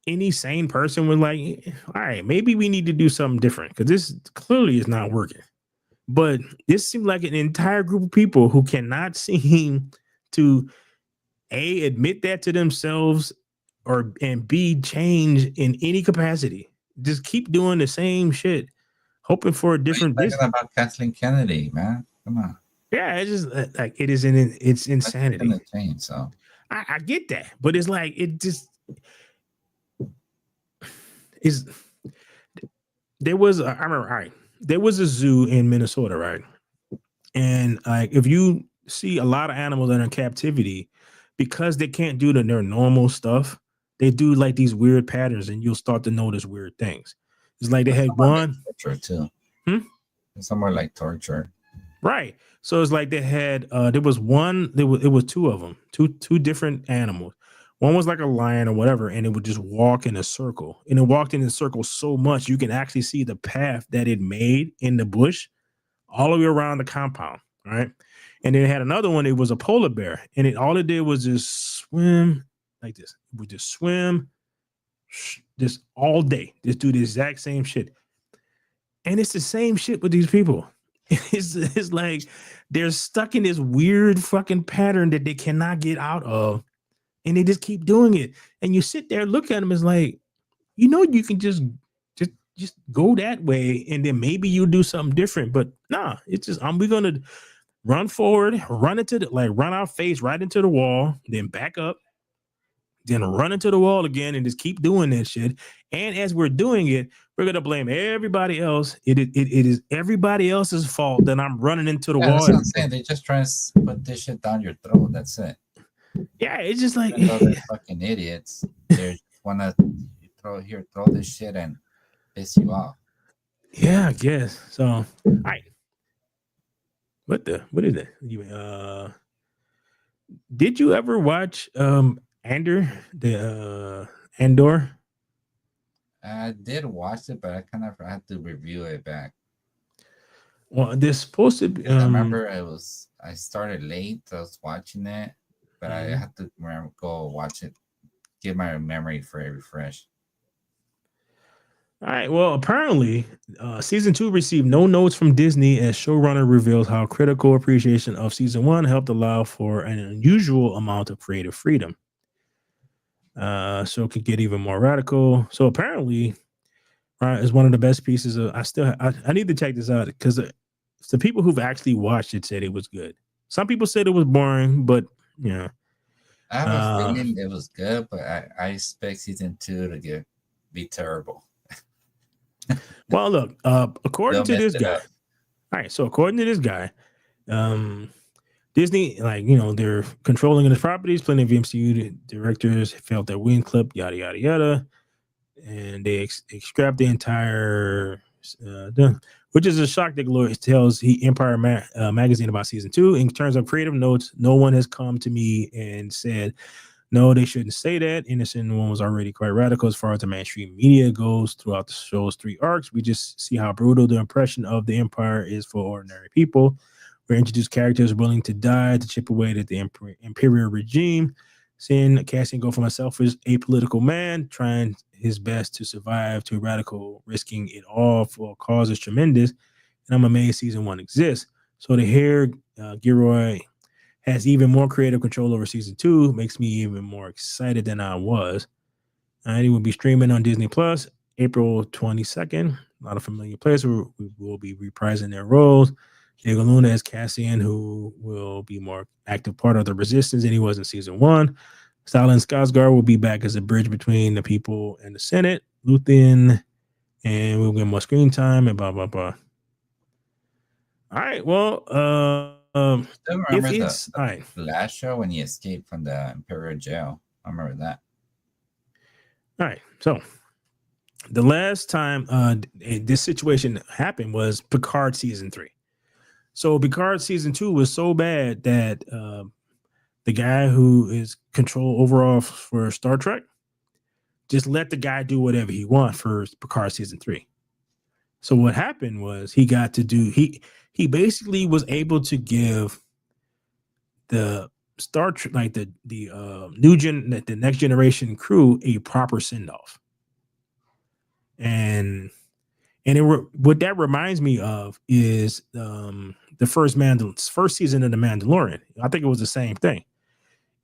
A: any sane person would like, all right, maybe we need to do something different because this clearly is not working. But this seemed like an entire group of people who cannot seem to admit that to themselves or and b change in any capacity. Just keep doing the same shit, hoping for a
B: What are you
A: different
B: talking
A: this.
B: about Kathleen Kennedy, man? Come on.
A: Yeah, it's just like it is it's
B: Nothing's
A: insanity.
B: gonna change. So
A: I get that, but it's like it just is. There was I remember, all right, there was a zoo in Minnesota, right? And like if you see a lot of animals that are in captivity, because they can't do their normal stuff, they do like these weird patterns, and you'll start to notice weird things. It's like they
B: that's
A: had
B: somewhere like
A: one.
B: torture too.
A: Hmm?
B: It's somewhere like torture.
A: Right. So it's like they had there was one, it was two of them, two different animals. One was like a lion or whatever, and it would just walk in a circle. And it walked in a circle so much you can actually see the path that it made in the bush all the way around the compound. Right. And then it had another one, it was a polar bear, and all it did was just swim like this. It would just swim just all day, just do the exact same shit. And it's the same shit with these people. It's like they're stuck in this weird fucking pattern that they cannot get out of, and they just keep doing it. And you sit there, look at them, it's like, you can just go that way, and then maybe you'll do something different. But nah, it's just we're gonna run forward, run our face right into the wall, then back up, then run into the wall again and just keep doing that shit. And as we're doing it, we're gonna blame everybody else. It is everybody else's fault that I'm running into the
B: Yeah,
A: wall.
B: that's what I'm saying. They just try to put this shit down your throat. That's it.
A: Yeah, it's just like
B: Even though they're fucking idiots, they just wanna throw this shit and piss you off.
A: yeah, I guess. So all right. What is that? Did you ever watch Andor?
B: I did watch it, but I kind of had to review it back.
A: Well, there's supposed to be
B: 'Cause I remember I started late. I was watching it, but I
A: mhm.
B: had to go watch it, get my memory for a refresh.
A: All right. Well, apparently, season 2 received no notes from Disney as showrunner reveals how critical appreciation of season 1 helped allow for an unusual amount of creative freedom. So it could get even more radical. So apparently, right, is one of the best pieces of. I need to check this out because the people who've actually watched it said it was good. Some people said it was boring, but yeah.
B: I have a
A: Uh,
B: feeling it was good, but I expect season 2 to be terrible.
A: well, look, according
B: They'll
A: to
B: mess
A: this
B: it
A: guy,
B: up.
A: all right. So according to this guy, um, Disney, like they're controlling the properties. Plenty of MCU directors felt their win clip, yada yada yada, and they scrapped the entire. Which is a shock that Glory tells Empire magazine about season 2. In terms of creative notes, no one has come to me and said No, they shouldn't say that. Innocent One was already quite radical as far as the mainstream media goes throughout the show's three arcs. We just see how brutal the impression of the Empire is for ordinary people. We're introduced characters willing to die to chip away at the imperial regime. Seeing Cassian go from a selfish, apolitical man trying his best to survive to radical, risking it all for a cause is tremendous. And I'm amazed season one exists. So to hear Gilroy has even more creative control over season two makes me even more excited than I was. It will be streaming on Disney Plus April 22nd. A lot of familiar players who will be reprising their roles. Diego Luna as Cassian, who will be more active part of the resistance than he was in season one. Stellan Skarsgård will be back as a bridge between the people and the Senate. Luthen, and we'll get more screen time and blah blah blah. All right, well,
B: Still
A: if
B: remember
A: it's all right,
B: the last show when he escaped from the Imperial jail. I remember that.
A: all right. So the last time this situation happened was Picard season 3. So Picard season 2 was so bad that the guy who is control overall for Star Trek just let the guy do whatever he wants for Picard season 3. So what happened was he got to do he basically was able to give the Star Trek, like the the next generation crew, a proper send off. And what that reminds me of is the first season of the Mandalorian. I think it was the same thing.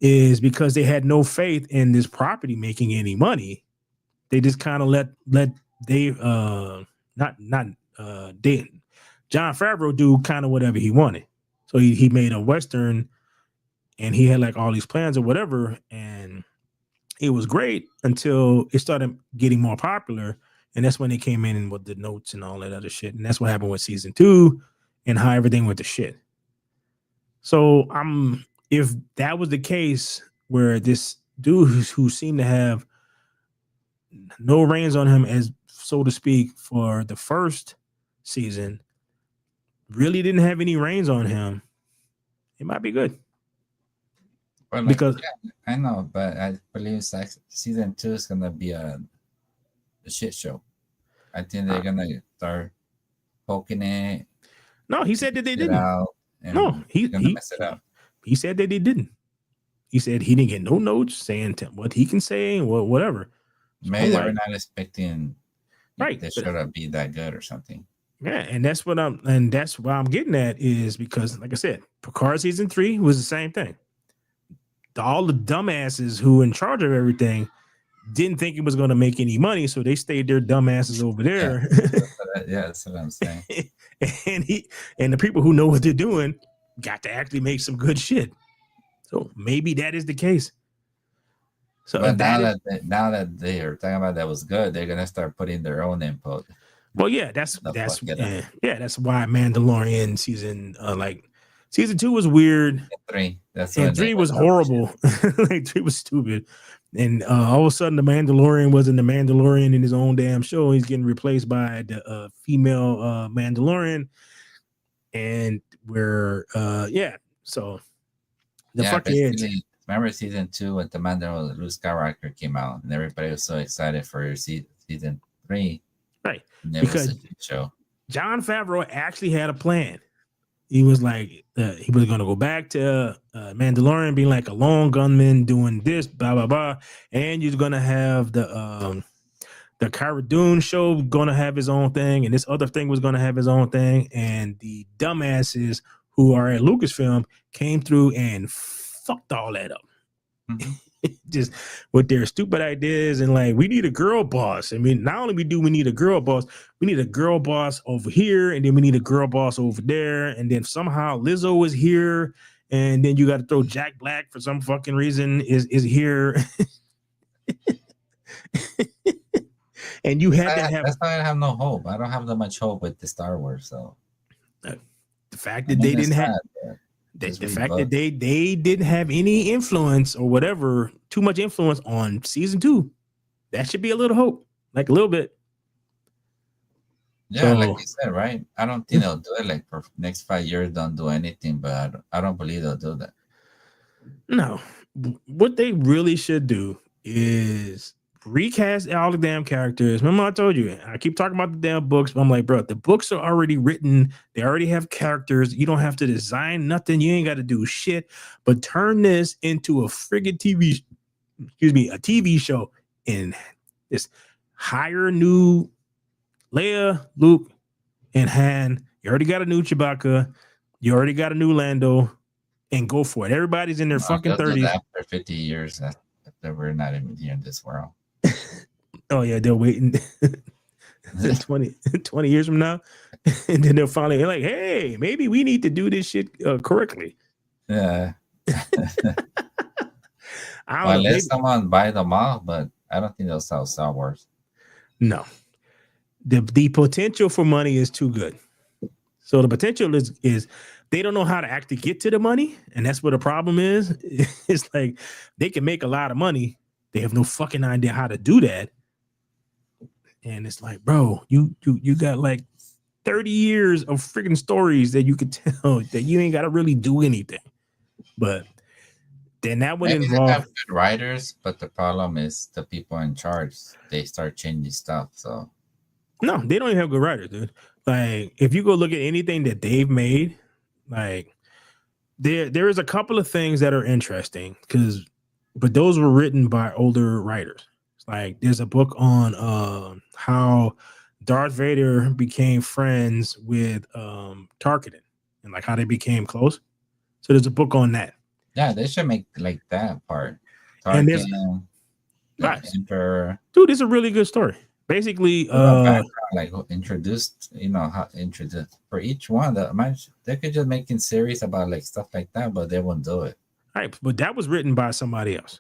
A: Is because they had no faith in this property making any money. They just kind of let they John Favreau do kind of whatever he wanted. So he made a Western and he had like all these plans or whatever. And it was great until it started getting more popular. And that's when they came in with the notes and all that other shit. And that's what happened with season 2 and how everything went to shit. So if that was the case where this dude who seemed to have no reins on him, as so to speak, for the first season, really didn't have any reins on him, it might be good.
B: But
A: because
B: yeah, I know, but I believe season 2 is gonna be a shit show. I think they're gonna start poking it.
A: No, he said that they didn't.
B: Out,
A: No,
B: mess it up.
A: He said that they didn't. He said he didn't get no notes saying what he can say and whatever.
B: So maybe they were not expecting
A: right
B: the show to be that good or something.
A: Yeah, and that's what I'm getting at is because, like I said, Picard season 3 was the same thing. All the dumbasses who were in charge of everything didn't think it was going to make any money, so they stayed their dumbasses over there.
B: Yeah, that's what I'm saying.
A: and the people who know what they're doing got to actually make some good shit. So maybe that is the case. So
B: but now that they are talking about that was good, they're gonna start putting their own input.
A: Well, yeah, that's why Mandalorian season 2 was weird. And 3 was horrible. Like 3 was stupid. And all of a sudden, the Mandalorian wasn't the Mandalorian in his own damn show. He's getting replaced by the female Mandalorian. And so the fucking
B: remember season 2 when the Mandalorian Luke Skywalker came out, and everybody was so excited for season 3,
A: right?
B: Because show.
A: John Favreau actually had a plan. He was like, he was going to go back to Mandalorian, being like a lone gunman, doing this, blah blah blah, and you're going to have the Cara Dune show going to have his own thing, and this other thing was going to have his own thing, and the dumbasses who are at Lucasfilm came through and fucked all that up. Mm-hmm. Just with their stupid ideas and like, we need a girl boss. I mean, not only do we need a girl boss, we need a girl boss over here, and then we need a girl boss over there, and then somehow Lizzo is here, and then you got to throw Jack Black for some fucking reason is here. And you had to have.
B: That's why I have no hope. I don't have that much hope with the Star Wars. So
A: the fact that they didn't have. The fact that they didn't have any influence or whatever, too much influence on season 2, that should be a little hope, like a little bit.
B: Yeah, so, like you said, right? I don't think they'll do it like for next 5 years. Don't do anything, but I don't believe they'll do that.
A: No, what they really should do is recast all the damn characters. Remember, I told you I keep talking about the damn books, but I'm like, bro, the books are already written. They already have characters. You don't have to design nothing. You ain't got to do shit. But turn this into a friggin' excuse me, a TV show, and just hire new Leia, Luke, and Han. You already got a new Chewbacca. You already got a new Lando, and go for it. Everybody's in their fucking
B: They'll do
A: 30s.
B: that after 50 years that we're not even here in this world.
A: Oh yeah, they're waiting 20 years from now, and then they'll finally like, hey, maybe we need to do this shit correctly.
B: Yeah.
A: I don't
B: Well,
A: know.
B: unless
A: Maybe,
B: someone buy them off, but I don't think they'll sell Star Wars.
A: no, the potential for money is too good. So the potential is they don't know how to actually get to the money, and that's what the problem is. It's like they can make a lot of money, they have no fucking idea how to do that, and it's like, bro, you got like 30 years of freaking stories that you could tell that you ain't got to really do anything. But then that would
B: Maybe they
A: involve
B: have good writers, but the problem is the people in charge. They start changing stuff. So
A: no, they don't even have good writers, dude. Like if you go look at anything that they've made, like there is a couple of things that are interesting because but those were written by older writers. Like there's a book on how Darth Vader became friends with Tarkin and like how they became close. So there's a book on that.
B: yeah, they should make like that part.
A: And there's
B: Tarkin, the
A: right,
B: Emperor,
A: dude, it's a really good story. Basically,
B: a background, like who introduced, how introduced for each one. They could just making series about like stuff like that, but they won't do it.
A: right, but that was written by somebody else,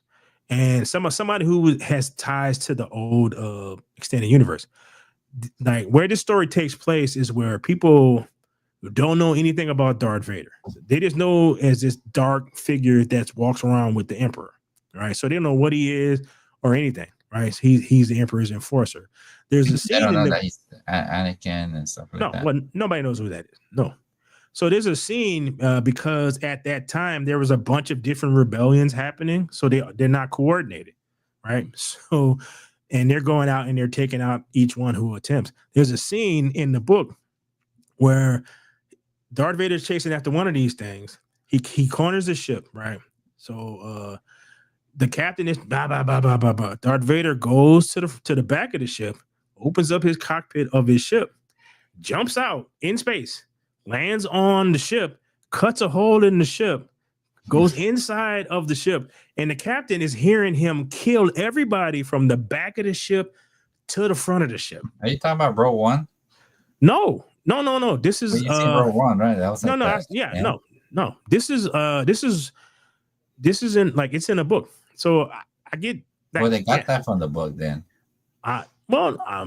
A: and somebody who has ties to the old extended universe. Like where this story takes place is where people who don't know anything about Darth Vader, they just know as this dark figure that walks around with the Emperor, right? So they don't know what he is or anything, right? So he's the Emperor's enforcer. There's a
B: I
A: scene
B: don't
A: in
B: know
A: the
B: that he's Anakin and stuff like
A: no,
B: that.
A: well, nobody knows who that is. No. So there's a scene because at that time there was a bunch of different rebellions happening, so they're not coordinated, right? So, and they're going out and they're taking out each one who attempts. There's a scene in the book where Darth Vader's chasing after one of these things. He corners the ship, right? So the captain is blah blah blah blah blah blah. Darth Vader goes to the back of the ship, opens up his cockpit of his ship, jumps out in space, lands on the ship, cuts a hole in the ship, goes inside of the ship, and the captain is hearing him kill everybody from the back of the ship to the front of the ship.
B: Are you talking about Row One?
A: No, no, no, no. This
B: Well,
A: is
B: you seen Row One, right? That was
A: no,
B: like
A: no,
B: that.
A: yeah,
B: Yeah.
A: no, no. This is in like it's in a book. So I get that.
B: Well, they got
A: Yeah,
B: that from the book then.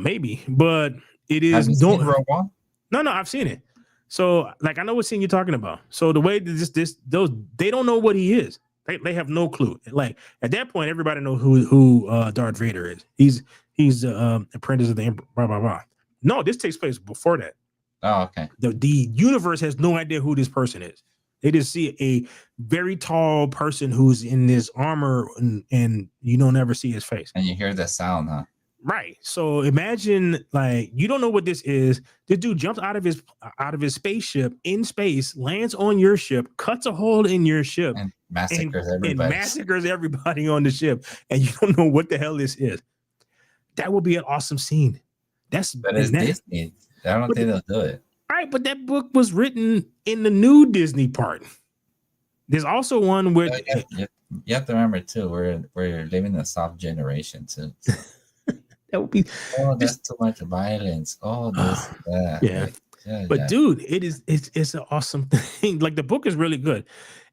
A: maybe, but it
B: Have
A: is
B: you seen
A: don't.
B: Row One?
A: No, I've seen it. So, like, I know what scene you're talking about. So the way that those they don't know what he is. They have no clue. Like at that point, everybody knows who Darth Vader is. He's apprentice of the Emperor. Blah blah blah. No, this takes place before that.
B: Oh, okay.
A: The universe has no idea who this person is. They just see a very tall person who's in this armor, and you don't ever see his face.
B: And you hear the sound, huh?
A: Right. So imagine like you don't know what this is. This dude jumps out of his spaceship in space, lands on your ship, cuts a hole in your ship,
B: And massacres
A: and
B: everybody.
A: massacres everybody on the ship, and you don't know what the hell this is. That would be an awesome scene.
B: But it's Disney. I don't think they'll do it.
A: Right, but that book was written in the new Disney part. There's also one with
B: You have to remember too, we're living in a soft generation too. So.
A: that would be
B: There's too much violence. This, that.
A: yeah. But dude, it's an awesome thing. Like the book is really good.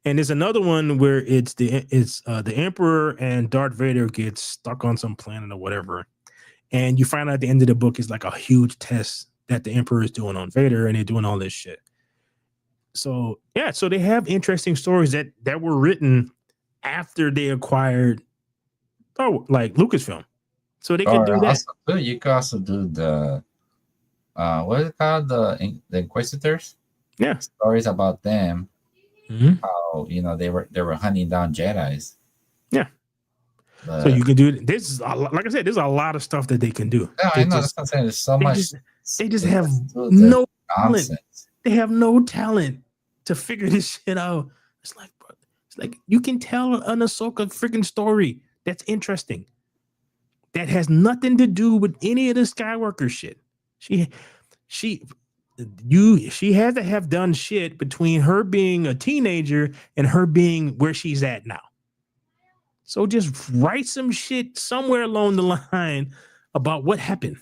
A: And there's another one where it's the Emperor and Darth Vader gets stuck on some planet or whatever. And you find out at the end of the book is like a huge test that the Emperor is doing on Vader, and they're doing all this shit. So yeah, so they have interesting stories that were written after they acquired like Lucasfilm. So they can do that.
B: Also, you can also do the what is it called? The Inquisitors?
A: Yeah.
B: Stories about them.
A: Mhm.
B: how they were hunting down Jedi's.
A: Yeah. So
B: But
A: you can do this. Is like I said, there's a lot of stuff that they can do.
B: no, I
A: They
B: know that's
A: just,
B: what I'm saying. There's so
A: they
B: much.
A: just, they just
B: They
A: have
B: just do the
A: no talent.
B: nonsense.
A: They have no talent to figure this shit out. It's like, bro, it's like you can tell an Ahsoka freaking story that's interesting. That has nothing to do with any of the Skywalker shit. She, she, she had to have done shit between her being a teenager and her being where she's at now. So just write some shit somewhere along the line about what happened.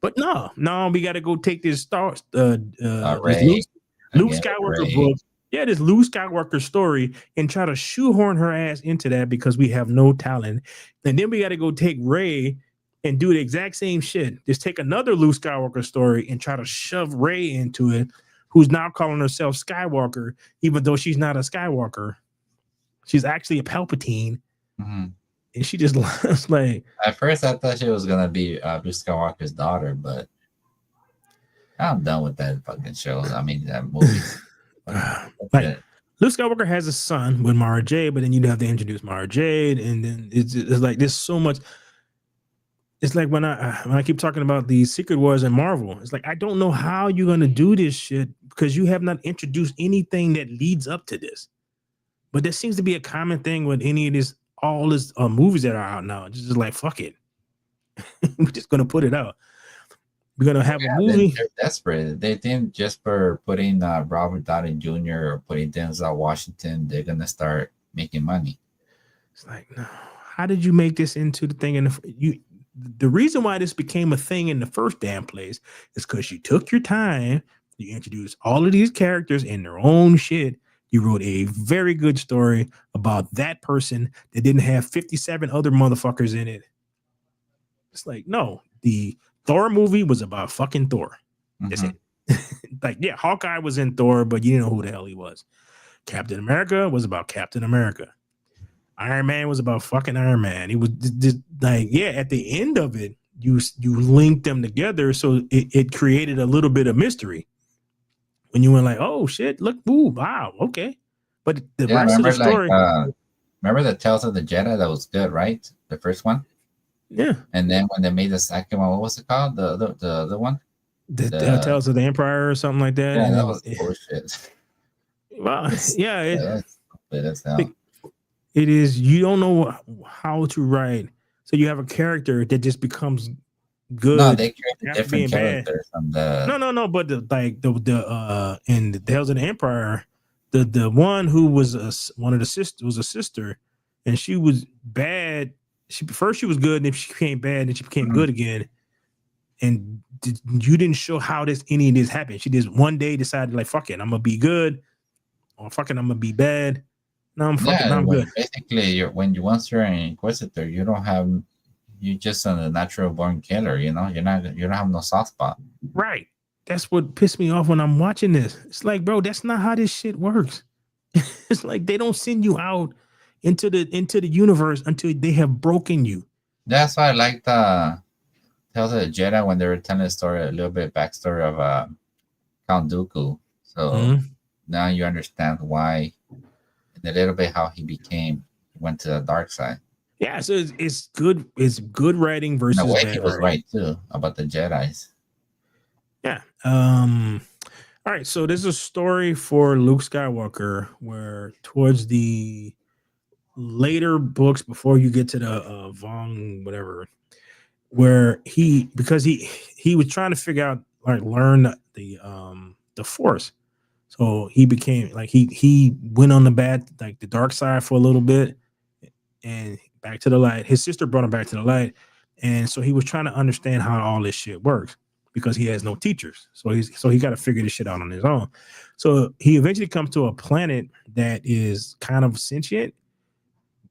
A: But no, we got to go take this
B: Ray
A: Luke
B: again.
A: Skywalker
B: Ray.
A: book, yeah, this Luke Skywalker story, and try to shoehorn her ass into that because we have no talent. And then we got to go take Ray and do the exact same shit. Just take another Luke Skywalker story and try to shove Ray into it, who's now calling herself Skywalker, even though she's not a Skywalker. She's actually a Palpatine,
B: Mm-hmm.
A: and she just looks like.
B: At first, I thought she was gonna be Luke Skywalker's daughter, but I'm done with that fucking show. I mean, that movie.
A: Like Luke Skywalker has a son with Mara Jade, but then you'd have to introduce Mara Jade, and then it's like there's so much. It's like when I keep talking about the Secret Wars and Marvel, it's like I don't know how you're gonna do this shit because you have not introduced anything that leads up to this. But there seems to be a common thing with any of this, all this movies that are out now. It's just like fuck it, we're just gonna put it out. We're gonna have a movie.
B: They're desperate. They think just for putting Robert Downey Jr. or putting Denzel Washington, they're gonna start making money.
A: It's like, no, how did you make this into the thing? The reason why this became a thing in the first damn place is because you took your time, you introduced all of these characters in their own shit. You wrote a very good story about that person that didn't have 57 other motherfuckers in it. It's like, no, the Thor movie was about fucking Thor. That's it. Like, yeah, Hawkeye was in Thor, but you didn't know who the hell he was. Captain America was about Captain America. Iron Man was about fucking Iron Man. It was just like, yeah, at the end of it, you linked them together, so it created a little bit of mystery. When you went like, oh shit, look, ooh, wow, okay. But the rest of the story,
B: remember the Tales of the Jedi? That was good, right? The first one.
A: Yeah.
B: And then when they made the second one, what was it called? The other one?
A: The Tales of the Empire or something like that.
B: Yeah,
A: and
B: that was bullshit.
A: Well, yeah,
B: that's hell.
A: It is. You don't know how to write, so you have a character that just becomes good.
B: No, they created different characters from the.
A: No. But in the Tales of the Empire, the one who was one of the sisters was a sister, and she was bad. She was good, and then she became bad, and she became good again. And you didn't show how any of this happened. She just one day decided like, fuck it, I'm gonna be good, or fucking I'm gonna be bad. No, I'm good.
B: Basically, once you're an inquisitor, you're just a natural born killer. You know, you don't have no soft spot.
A: Right. That's what pissed me off when I'm watching this. It's like, bro, that's not how this shit works. It's like they don't send you out into the universe until they have broken you.
B: That's why I like the Tales of the Jedi when they were telling the story, a little bit backstory of Count Dooku. So now you understand why. A little bit how he went to the dark side.
A: Yeah, so it's good. It's good writing versus
B: the way
A: bad
B: he was
A: writing.
B: Right too about the Jedi's.
A: Yeah. All right. So there's a story for Luke Skywalker where towards the later books before you get to the Vong whatever, where because he was trying to figure out learn the Force. So he became like he went on the dark side for a little bit and back to the light. His sister brought him back to the light. And so he was trying to understand how all this shit works because he has no teachers. So he got to figure this shit out on his own. So he eventually comes to a planet that is kind of sentient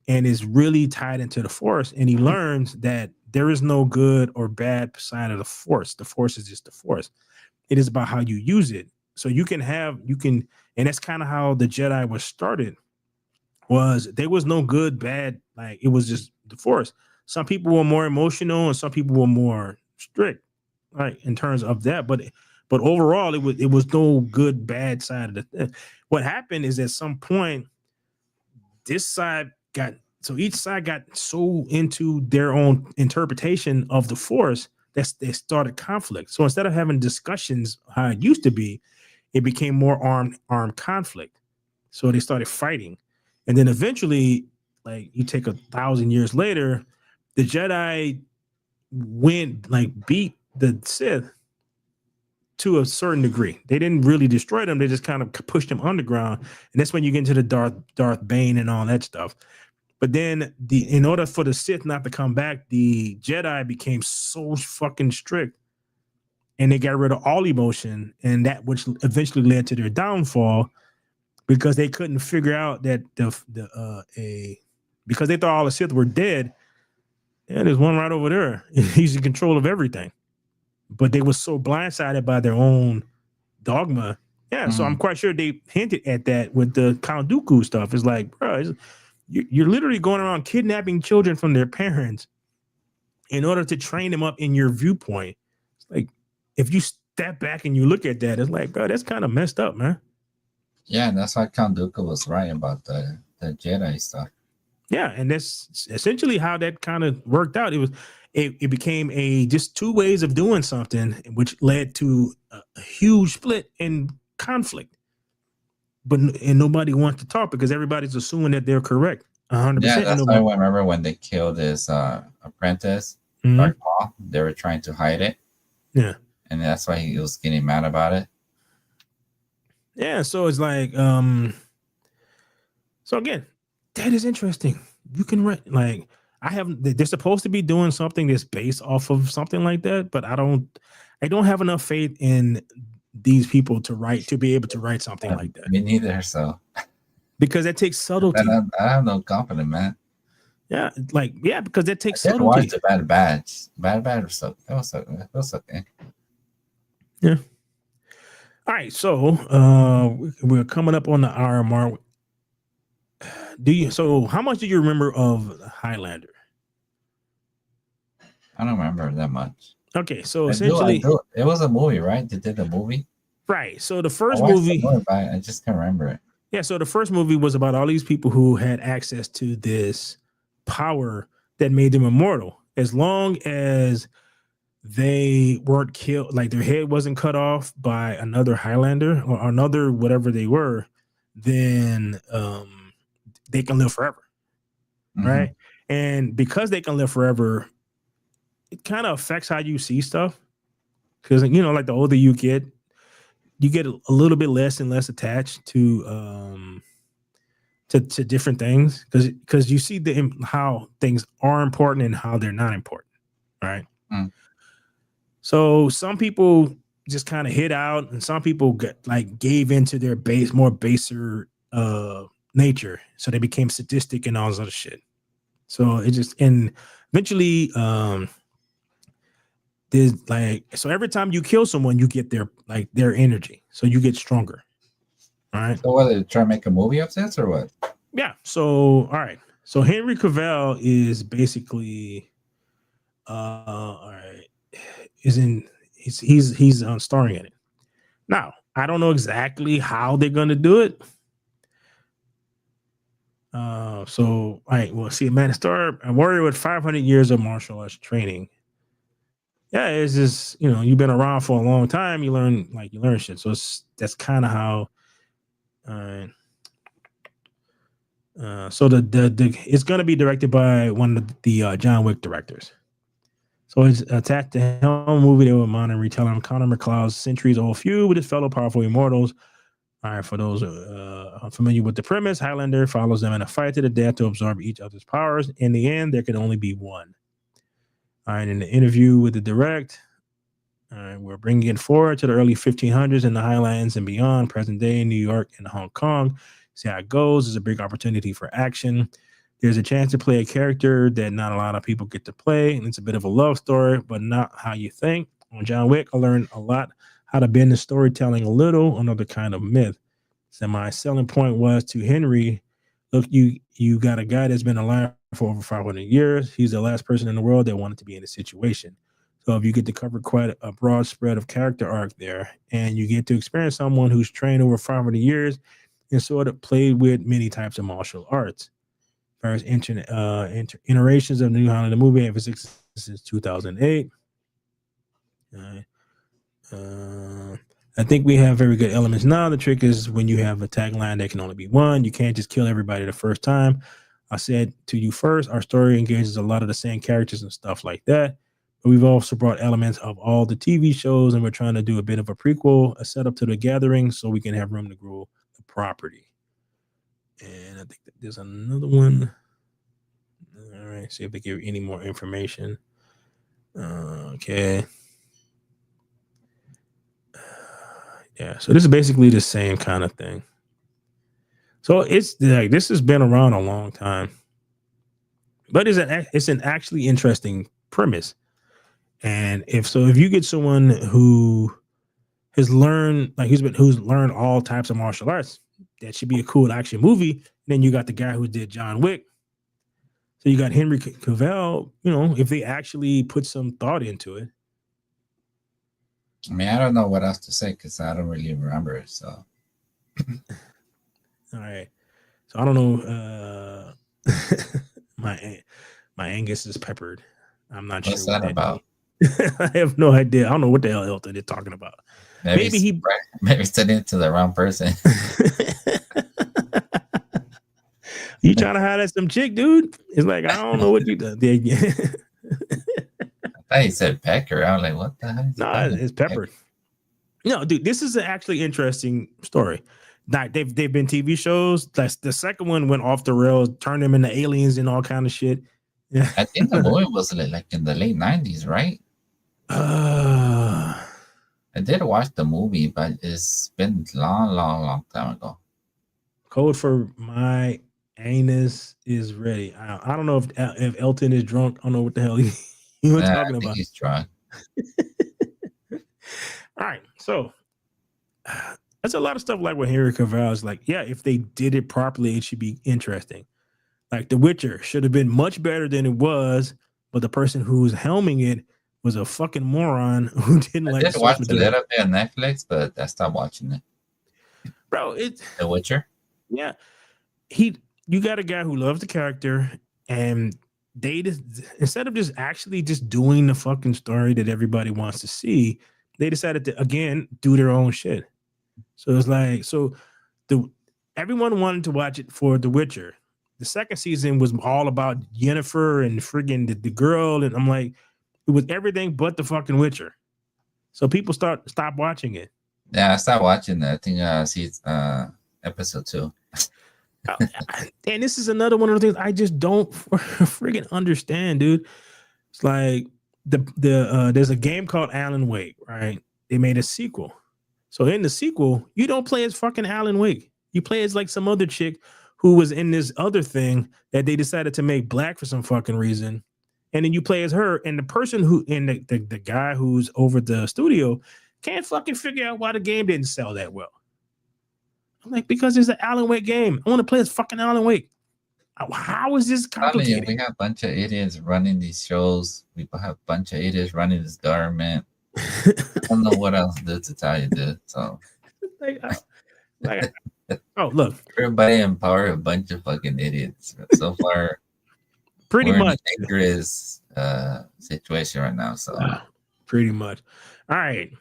A: and is really tied into the Force. And he learns that there is no good or bad side of the Force. The Force is just the Force. It is about how you use it. So and that's kind of how the Jedi was started. There was no good, bad, like it was just the Force. Some people were more emotional and some people were more strict, right, in terms of that. But But overall, it was no good bad side of the thing. What happened is at some point this side got so each side got so into their own interpretation of the force that they started conflict. So instead of having discussions how it used to be, it became more armed conflict. So they started fighting, and then eventually, like you take 1,000 years later, the Jedi went like beat the Sith to a certain degree. They didn't really destroy them; they just kind of pushed them underground, and that's when you get into the Darth Bane and all that stuff. But then in order for the Sith not to come back, the Jedi became so fucking strict, and they got rid of all emotion, and that which eventually led to their downfall because they couldn't figure out that because they thought all the Sith were dead. Yeah, there's one right over there. He's in control of everything. But they were so blindsided by their own dogma. Yeah, so I'm quite sure they hinted at that with the Count Dooku stuff. It's like, bro, you're literally going around kidnapping children from their parents in order to train them up in your viewpoint. It's like, if you step back and you look at that, it's like, bro, that's kind of messed up, man.
B: Yeah, that's why Count Dooku was right about the Jedi stuff.
A: Yeah, and that's essentially how that kind of worked out. It became a just two ways of doing something, which led to a huge split and conflict. And nobody wants to talk because everybody's assuming that they're correct 100%.
B: Yeah, that's why I remember when they killed his apprentice, Darth Maul, they were trying to hide it.
A: Yeah.
B: And that's why he was getting mad about it.
A: Yeah, so it's like, so again, that is interesting. You can write like they're supposed to be doing something that's based off of something like that, but I don't have enough faith in these people to be able to write something like that.
B: Me neither. So
A: because that takes subtlety.
B: I have no confidence, man.
A: Yeah, because that takes
B: I
A: subtlety.
B: watched the Bad Batch was so that was okay.
A: Yeah. All right, so we're coming up on the hour mark. So how much do you remember of Highlander?
B: I don't remember that much.
A: Okay, so essentially
B: it was a movie, right? They did a movie.
A: Right. So the first movie,
B: I just can't remember it.
A: Yeah, so the first movie was about all these people who had access to this power that made them immortal. As long as they weren't killed, like their head wasn't cut off by another Highlander or another whatever they were, then they can live forever. Right. And because they can live forever, it kind of affects how you see stuff. Because, like the older you get a little bit less and less attached to different things because you see how things are important and how they're not important. Right. So some people just kind of hit out, and some people gave into their more baser nature, so they became sadistic and all this other shit. So it just and eventually there's so every time you kill someone, you get their energy, so you get stronger. All right.
B: So what, they try to make a movie of this or what?
A: Yeah. So all right. So Henry Cavell is basically all right. He's starring in it. Now, I don't know exactly how they're gonna do it. So all right, well, see, man, a warrior with 500 years of martial arts training. Yeah, it's just you've been around for a long time. You learn shit. So that's kind of how. So the it's gonna be directed by one of the John Wick directors. So it's attached to helm movie they were monitoring retelling Connor McLeod's centuries-old feud with his fellow powerful immortals. All right, for those unfamiliar with the premise, Highlander follows them in a fight to the death to absorb each other's powers. In the end, there can only be one. All right, in the interview with the direct, all right, we're bringing it forward to the early 1500s in the Highlands and beyond, present day in New York and Hong Kong. See how it goes. There's a big opportunity for action. There's a chance to play a character that not a lot of people get to play, and it's a bit of a love story, but not how you think. On John Wick, I learned a lot how to bend the storytelling a little, another kind of myth. So my selling point was to Henry, look, you got a guy that's been alive for over 500 years. He's the last person in the world that wanted to be in a situation. So if you get to cover quite a broad spread of character arc there, and you get to experience someone who's trained over 500 years and sort of played with many types of martial arts. Various iterations of the new Highlander movie have existed since 2008. Uh, uh, I think we have very good elements now. The trick is when you have a tagline that can only be one, you can't just kill everybody the first time. I said to you first, our story engages a lot of the same characters and stuff like that. But we've also brought elements of all the TV shows, and we're trying to do a bit of a prequel, a setup to the gathering, so we can have room to grow the property. And I think that there's another one. All right, see if they give any more information. Okay. Yeah, so this is basically the same kind of thing. So it's like this has been around a long time, but it's an actually interesting premise. And if you get someone who has learned who's learned all types of martial arts, that should be a cool action movie. Then you got the guy who did John Wick. So you got Henry Cavell. You know, if they actually put some thought into it.
B: I mean, I don't know what else to say because I don't really remember it. So,
A: all right. So I don't know. My Angus is peppered. I'm not
B: what's
A: sure what
B: that about?
A: I have no idea. I don't know what the hell Elton is talking about.
B: Maybe maybe send it to the wrong person.
A: You trying to hide at some chick, dude? It's like I don't know what you done.
B: I thought he said pecker. I was like, what the hell?
A: No, it's peppered. No, dude, this is an actually interesting story. Like they've been TV shows. That's the second one went off the rails, turned them into aliens and all kind of shit. Yeah.
B: I think the movie was like in the late 90s, right? I did watch the movie, but it's been long time ago.
A: Code for my anus is ready. I don't know if Elton is drunk. I don't know what the hell he was talking about.
B: He's drunk.
A: All right, so that's a lot of stuff like what Henry Cavill is like. Yeah, if they did it properly, it should be interesting. Like The Witcher should have been much better than it was, but the person who's helming it was a fucking moron who didn't like.
B: I did watch a little bit on Netflix, but I stopped watching it.
A: Bro, it's
B: The Witcher.
A: Yeah, you got a guy who loves the character, and they just, instead of just actually just doing the fucking story that everybody wants to see, they decided to again do their own shit. So it's like everyone wanted to watch it for The Witcher. The second season was all about Yennefer and friggin' the girl, and I'm like, it was everything but the fucking Witcher. So people stop watching it.
B: Yeah, I stopped watching it. I think see episode 2.
A: And this is another one of the things I just don't friggin' understand, dude. It's like there's a game called Alan Wake, right? They made a sequel. So in the sequel, you don't play as fucking Alan Wake. You play as like some other chick who was in this other thing that they decided to make black for some fucking reason. And then you play as her, and the person the guy who's over the studio can't fucking figure out why the game didn't sell that well. I'm like, because it's an Alan Wake game. I want to play as fucking Alan Wake. How is this complicated?
B: We have a bunch of idiots running these shows. We have a bunch of idiots running this government. I don't know what else to tell you, dude. So,
A: oh, look.
B: Everybody in power, a bunch of fucking idiots. So far,
A: pretty much
B: in a dangerous situation right now. So,
A: pretty much. All right.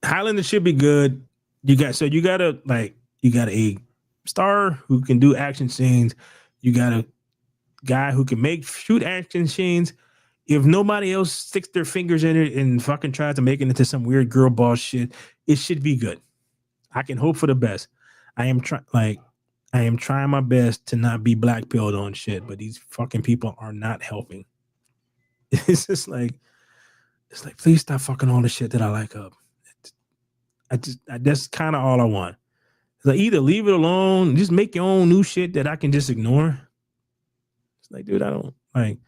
A: Highlander should be good. You got a star who can do action scenes. You got a guy who can shoot action scenes. If nobody else sticks their fingers in it and fucking tries to make it into some weird girl boss shit, it should be good. I can hope for the best. I am trying my best to not be blackpilled on shit, but these fucking people are not helping. It's just like, please stop fucking all the shit that I like up. That's kind of all I want. Like, either leave it alone, just make your own new shit that I can just ignore. It's like, dude, I don't like.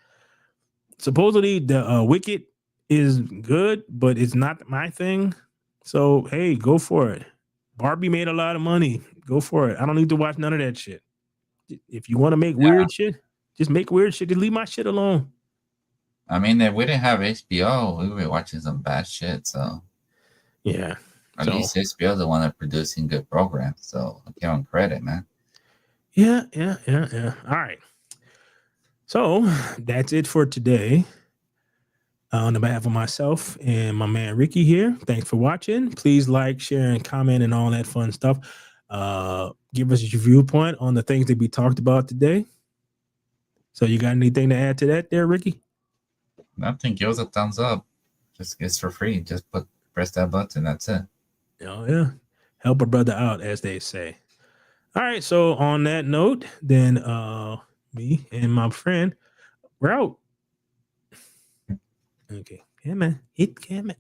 A: Supposedly the Wicked is good, but it's not my thing. So hey, go for it. Barbie made a lot of money. Go for it. I don't need to watch none of that shit. If you want to make weird shit, just make weird shit. Just leave my shit alone.
B: I mean, if we didn't have HBO, we would be watching some bad shit. So
A: Yeah.
B: at
A: So
B: least HBO is the one that producing good programs. So I give them credit, man.
A: yeah. All right. So that's it for today. On the behalf of myself and my man Ricky here, thanks for watching. Please like, share, and comment and all that fun stuff. Give us your viewpoint on the things that we talked about today. So you got anything to add to that there, Ricky?
B: Nothing. Give us a thumbs up. Just it's for free. Just press that button. That's it.
A: Oh yeah. Help a brother out, as they say. All right. So on that note, then me and my friend, we're out. Okay. Yeah, man. Hit camera.